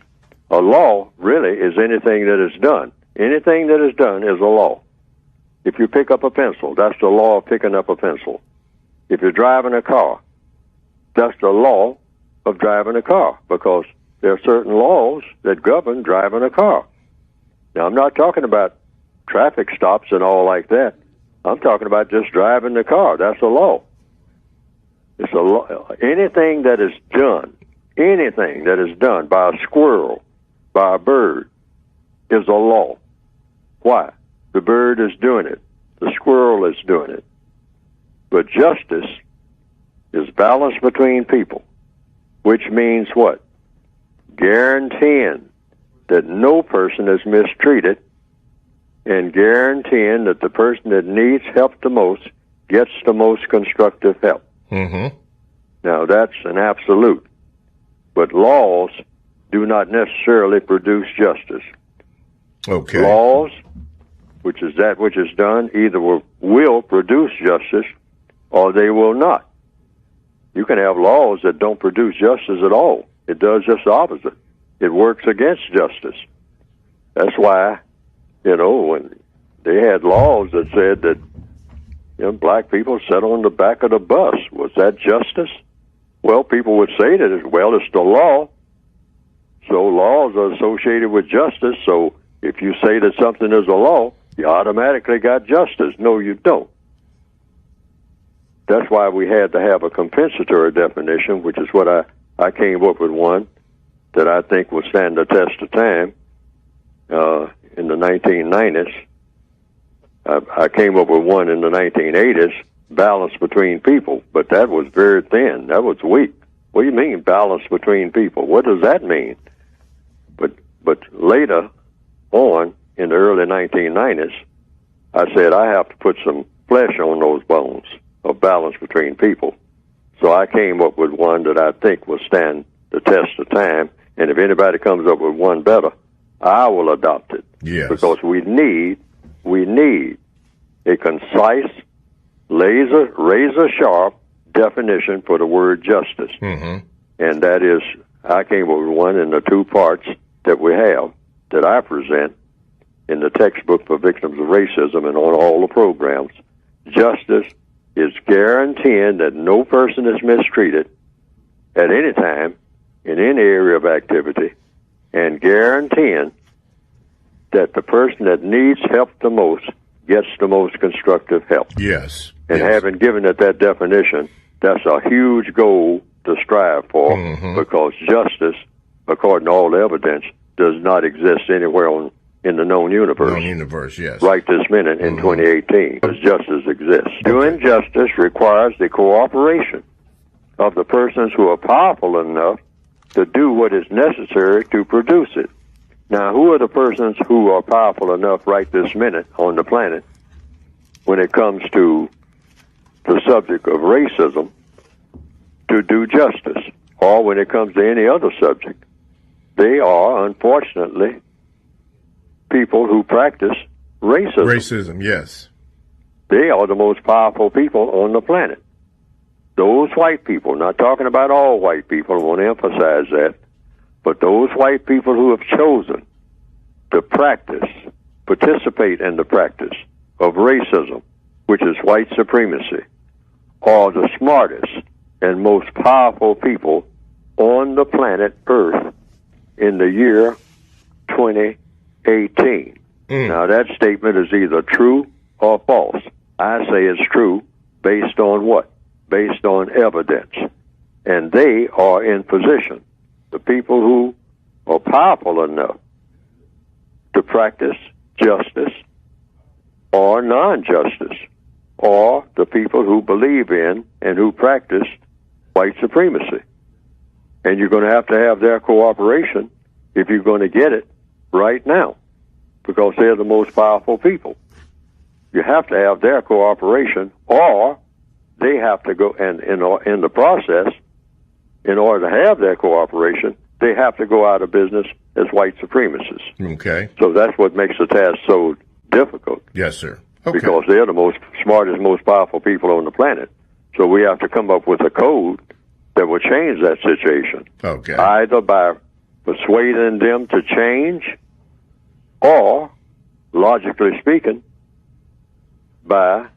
A law really is anything that is done. Anything that is done is a law. If you pick up a pencil, that's the law of picking up a pencil. If you're driving a car, that's the law of driving a car, because there are certain laws that govern driving a car. Now, I'm not talking about traffic stops and all like that. I'm talking about just driving the car. That's a law. It's a law. Anything that is done by a squirrel, by a bird, is a law. Why? The bird is doing it. The squirrel is doing it. But justice is balance between people, which means what? Guaranteeing that no person is mistreated and guaranteeing that the person that needs help the most gets the most constructive help. Now, that's an absolute. But laws do not necessarily produce justice. Okay. Laws, which is that which is done, either will produce justice or they will not. You can have laws that don't produce justice at all. It does just the opposite. It works against justice. That's why, you know, when they had laws that said that, you know, black people sat on the back of the bus, was that justice? Well, people would say that, it's the law. So laws are associated with justice. So if you say that something is a law, you automatically got justice. No, you don't. That's why we had to have a compensatory definition, which is what I came up with one that I think will stand the test of time in the 1990s. I came up with one in the 1980s, balance between people, but that was very thin. That was weak. What do you mean, balance between people? What does that mean? But later on, in the early 1990s, I said I have to put some flesh on those bones of balance between people. So I came up with one that I think will stand the test of time, and if anybody comes up with one better, I will adopt it. Yes. Because we need a concise, razor sharp definition for the word justice. And that is, I came up with one in the two parts that we have, that I present in the textbook for victims of racism and on all the programs. Justice is guaranteeing that no person is mistreated at any time in any area of activity, and guaranteeing that the person that needs help the most gets the most constructive help. Yes. And having given it that definition, that's a huge goal to strive for, because justice, according to all the evidence, does not exist anywhere in the known universe. Known universe, yes. Right this minute in 2018, because justice exists. Doing justice requires the cooperation of the persons who are powerful enough to do what is necessary to produce it. Now, who are the persons who are powerful enough right this minute on the planet when it comes to the subject of racism to do justice, or when it comes to any other subject? They are, unfortunately, people who practice racism. Racism, yes. They are the most powerful people on the planet. those white people, not talking about all white people, I want to emphasize that, but those white people who have chosen to participate in the practice of racism, which is white supremacy, are the smartest and most powerful people on the planet Earth in the year 2018. Now, that statement is either true or false. I say it's true based on what? Based on evidence. And they are in position, the people who are powerful enough to practice justice or non-justice, or the people who believe in and who practice white supremacy. And you're going to have their cooperation if you're going to get it right now, because they're the most powerful people. You have to have their cooperation, or they have to go, and in the process, in order to have their cooperation, they have to go out of business as white supremacists. Okay. So that's what makes the task so difficult. Yes, sir. Okay. Because they're the most smartest, most powerful people on the planet. So we have to come up with a code that will change that situation. Okay. Either by persuading them to change, or, logically speaking, by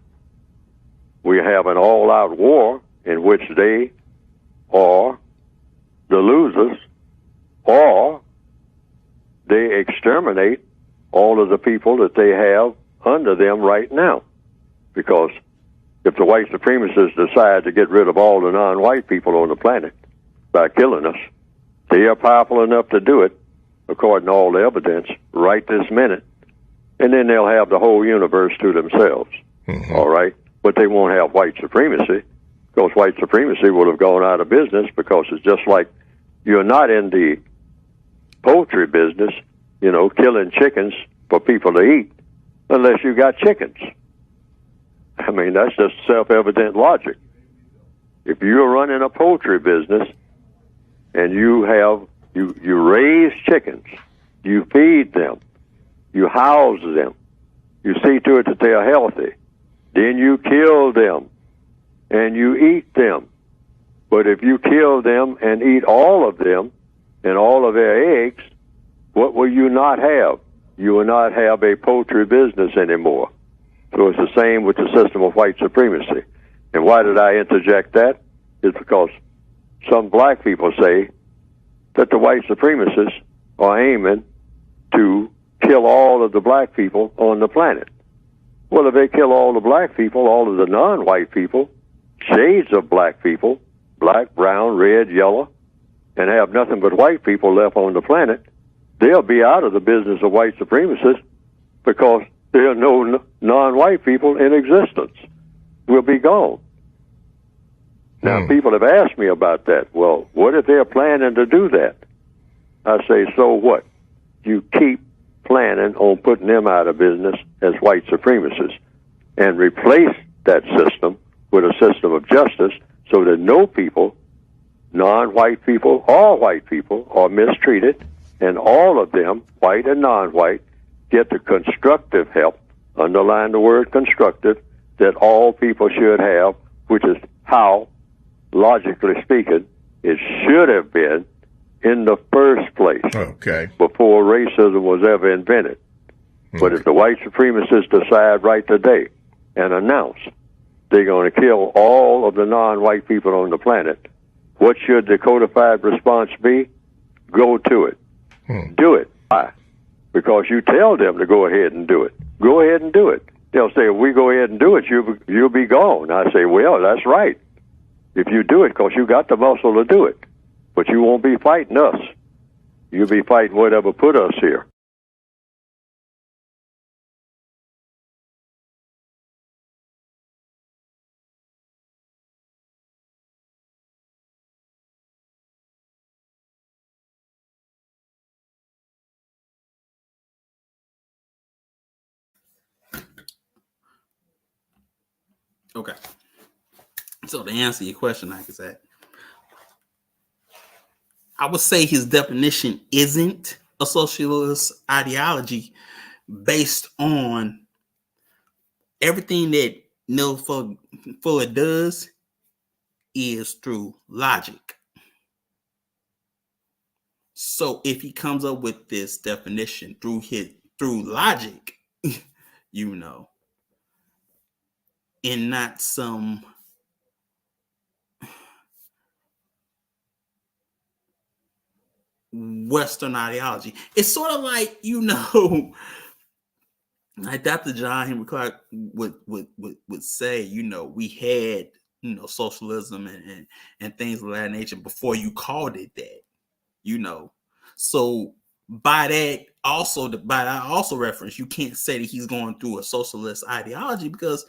we have an all-out war in which they are the losers, or they exterminate all of the people that they have under them right now. Because if the white supremacists decide to get rid of all the non-white people on the planet by killing us, they are powerful enough to do it, according to all the evidence, right this minute. And then they'll have the whole universe to themselves. All right? But they won't have white supremacy, because white supremacy will have gone out of business, because it's just like you're not in the poultry business, killing chickens for people to eat, unless you got chickens. I mean, that's just self-evident logic. If you're running a poultry business and you raise chickens, you feed them, you house them, you see to it that they are healthy, then you kill them and you eat them. But if you kill them and eat all of them and all of their eggs, what will you not have? You will not have a poultry business anymore. So it's the same with the system of white supremacy. And why did I interject that? It's because some black people say that the white supremacists are aiming to kill all of the black people on the planet. Well, if they kill all the black people, all of the non-white people, shades of black people, black, brown, red, yellow, and have nothing but white people left on the planet, they'll be out of the business of white supremacists, because there are no non-white people in existence. We'll be gone. Now, people have asked me about that. Well, what if they're planning to do that? I say, so what? You keep planning on putting them out of business as white supremacists, and replace that system with a system of justice, so that no people, non-white people or white people, are mistreated, and all of them, white and non-white, get the constructive help, underline the word constructive, that all people should have, which is how, logically speaking, it should have been in the first place. Okay. Before racism was ever invented. But if the white supremacists decide right today and announce they're going to kill all of the non-white people on the planet, what should the codified response be? Go to it. Do it. Why? Because you tell them to go ahead and do it. Go ahead and do it. They'll say, if we go ahead and do it, you'll be gone. I say, well, that's right. If you do it, because you got the muscle to do it. But you won't be fighting us. You'll be fighting whatever put us here. Okay. So to answer your question, like I said, I would say his definition isn't a socialist ideology based on everything that Neil Fuller does. is through logic. So if he comes up with this definition through logic, you know, and not some Western ideology. It's sort of like, you know, like Dr. John Henry Clark would say, you know, we had, you know, socialism and things of that nature before you called it that, you know. So by that also reference, you can't say that he's going through a socialist ideology, because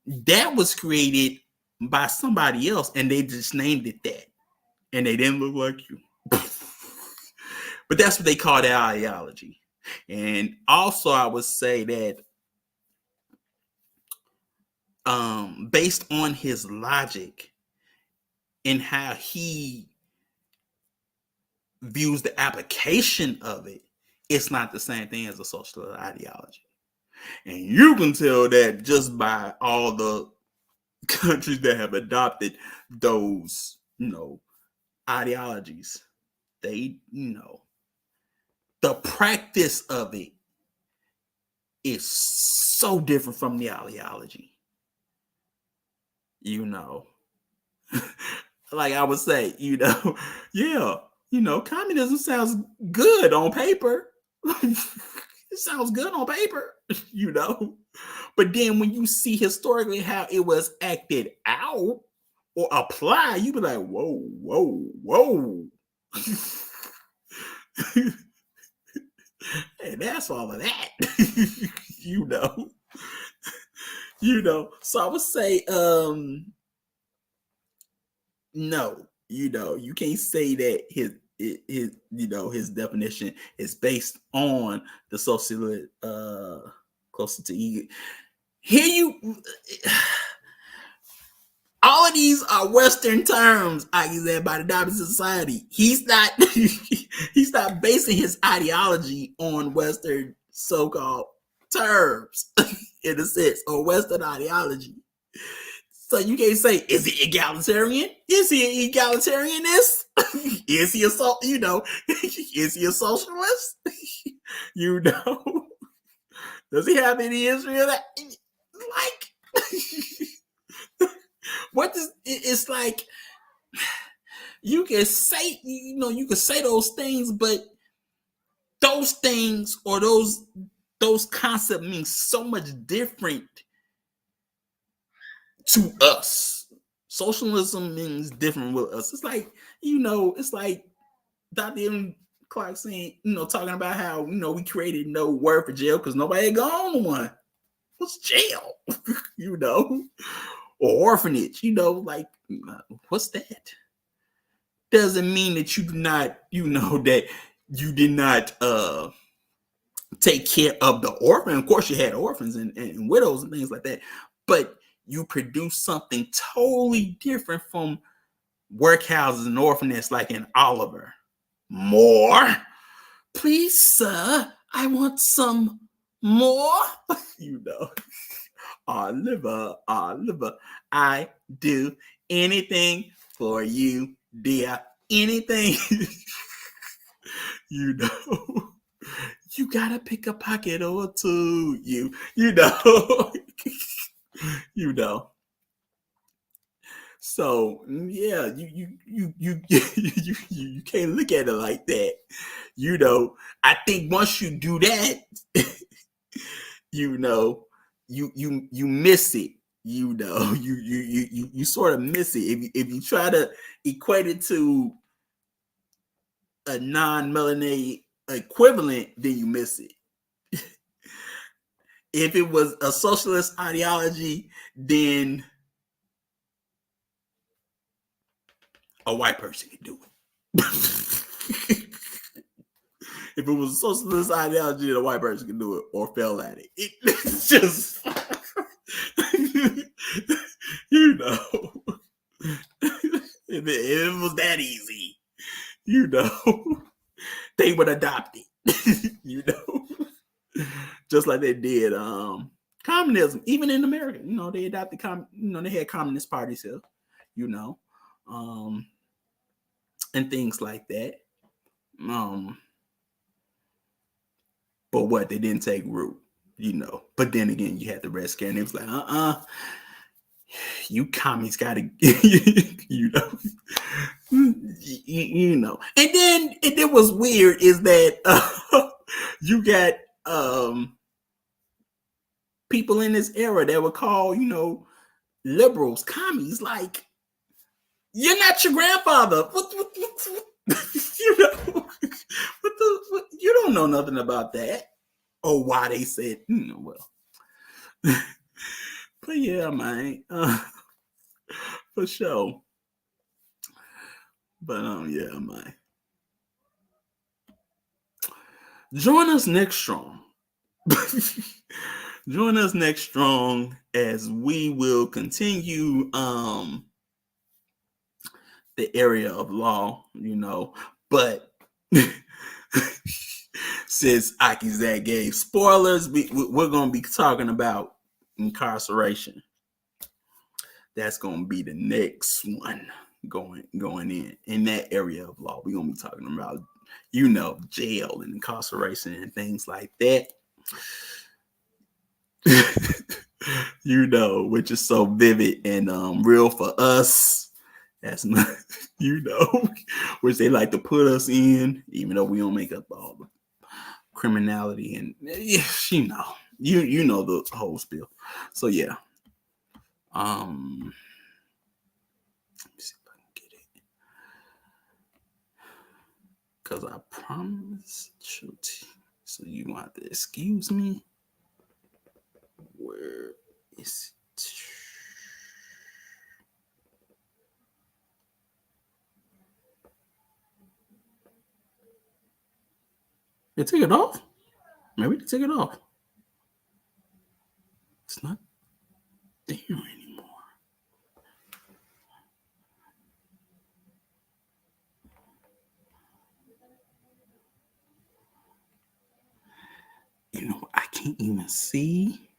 that was created by somebody else and they just named it that, and they didn't look like you. But that's what they call their ideology. And also I would say that based on his logic and how he views the application of it, it's not the same thing as a socialist ideology. And you can tell that just by all the countries that have adopted those, you know, ideologies. They, you know, the practice of it is so different from the ideology. You know, like I would say, you know, yeah, you know, communism sounds good on paper. It sounds good on paper, you know. But then when you see historically how it was acted out or applied, you be like, whoa, whoa, whoa. And that's all of that. you know. You know. So I would say, no, you know, you can't say that his you know, his definition is based on the socialist closer to ego. Here you all of these are Western terms, like you said, by the Diamond Society. He's not he's not basing his ideology on Western so-called terms in a sense, or Western ideology. So you can't say, is he egalitarian? Is he an egalitarianist? Is he you know, is he a socialist? You know? Does he have any history of that? Like, what does it's like? You can say, you know, you can say those things, but those things or those concepts mean so much different to us. Socialism means different with us. It's like, you know, it's like Dr. Clark saying, you know, talking about how, you know, we created no word for jail because nobody had gone to one. What's jail? You know, or orphanage, you know, like, what's that? Doesn't mean that you do not, you know, that you did not take care of the orphan. Of course, you had orphans and widows and things like that, but you produce something totally different from workhouses and orphanages, like in Oliver. More, please, sir. I want some more. You know, Oliver, I do anything for you, dear. Anything. You know, you gotta pick a pocket or two. You know, you know. So yeah, you can't look at it like that. You know, I think once you do that, you know, you miss it. You know, you sort of miss it if you try to equate it to a non-melanated equivalent, then you miss it. If it was a socialist ideology, then a white person could do it. If it was a socialist ideology, then a white person could do it or fail at it. It's just, you know, if it was that easy, you know, they would adopt it, you know, just like they did communism, even in America. You know, they adopted, you know, they had communist parties here, you know. and things like that. But what, they didn't take root, But then again, you had the Red Scare, and it was like, you commies gotta, And then it was weird is that you got people in this era that would call, liberals commies. Like, you're not your grandfather. What you don't know nothing about that, or why they said, well. But yeah, man, for sure. But yeah, man. Join us next strong. Join us next strong as we will continue the area of law, but since Aki Zach gave spoilers, we're going to be talking about incarceration. That's going to be the next one going in that area of law. We're going to be talking about, jail and incarceration and things like that. Which is so vivid and real for us. That's not, which they like to put us in, even though we don't make up all the criminality and you know the whole spiel. So yeah. Let me see if I can get it. Cause I promised you. So you want to excuse me. Where is it? They took it off? Maybe they took it off. It's not there anymore. I can't even see.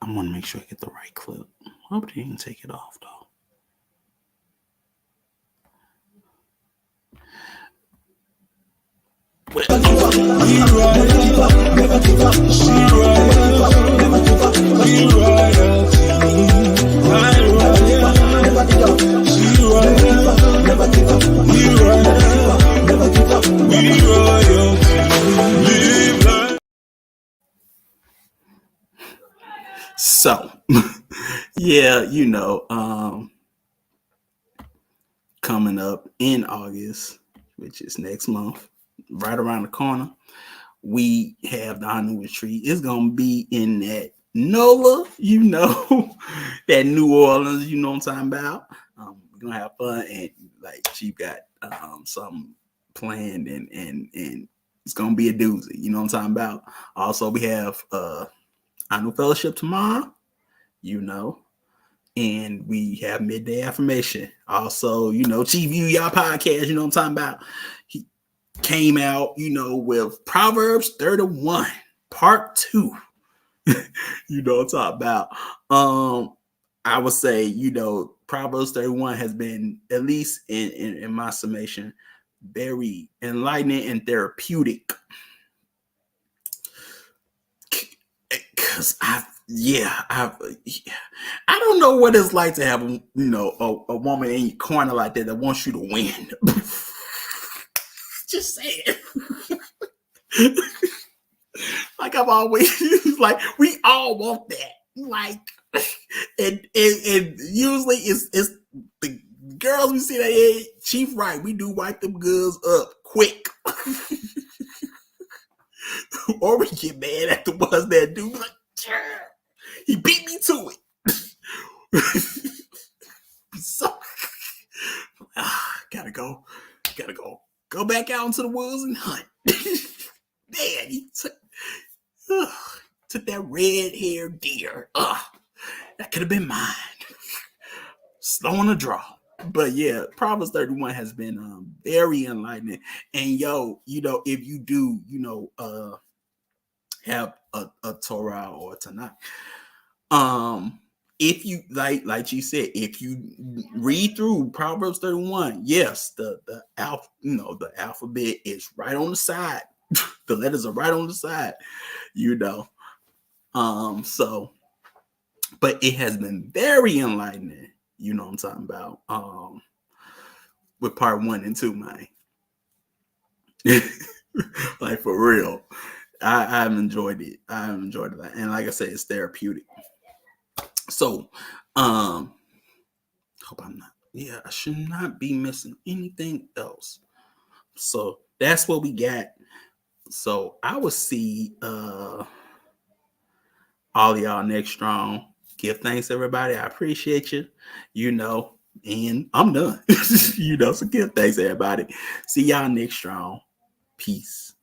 I want to make sure I get the right clip. I hope they didn't take it off, though. So, yeah, coming up in August, which is next month, right around the corner, we have the Honey Retreat. It's going to be in that NOLA, that New Orleans, you know what I'm talking about. We're going to have fun, and like Chief got something planned, and it's going to be a doozy, you know what I'm talking about. Also, we have Honor Fellowship tomorrow, and we have Midday Affirmation. Also, Chief y'all podcast, you know what I'm talking about. He came out, with Proverbs 31, part 2. You know what I'm talking about. I would say, Proverbs 31 has been, at least in my summation, very enlightening and therapeutic. Because I don't know what it's like to have a woman in your corner like that wants you to win. Just saying. Like I've always like we all want that. Like and usually it's the girls we see that, hey, Chief right, we do wipe them girls up quick. Or we get mad at the ones that do like, he beat me to it. So gotta go back out into the woods and hunt. Man, he took that red-haired deer. That could have been mine. Slow on the draw. But yeah, Proverbs 31 has been very enlightening. And if you do, have a Torah or a Tanakh. If you like you said, if you read through Proverbs 31, yes, the alphabet is right on the side. The letters are right on the side, so, but it has been very enlightening, you know what I'm talking about, with part 1 and 2, man. Like, for real. I've enjoyed it. I've enjoyed it. And like I said, it's therapeutic. So, hope I'm not. Yeah, I should not be missing anything else. So that's what we got. So I will see all y'all next strong. Give thanks, everybody. I appreciate you. And I'm done. So give thanks, everybody. See y'all next strong. Peace.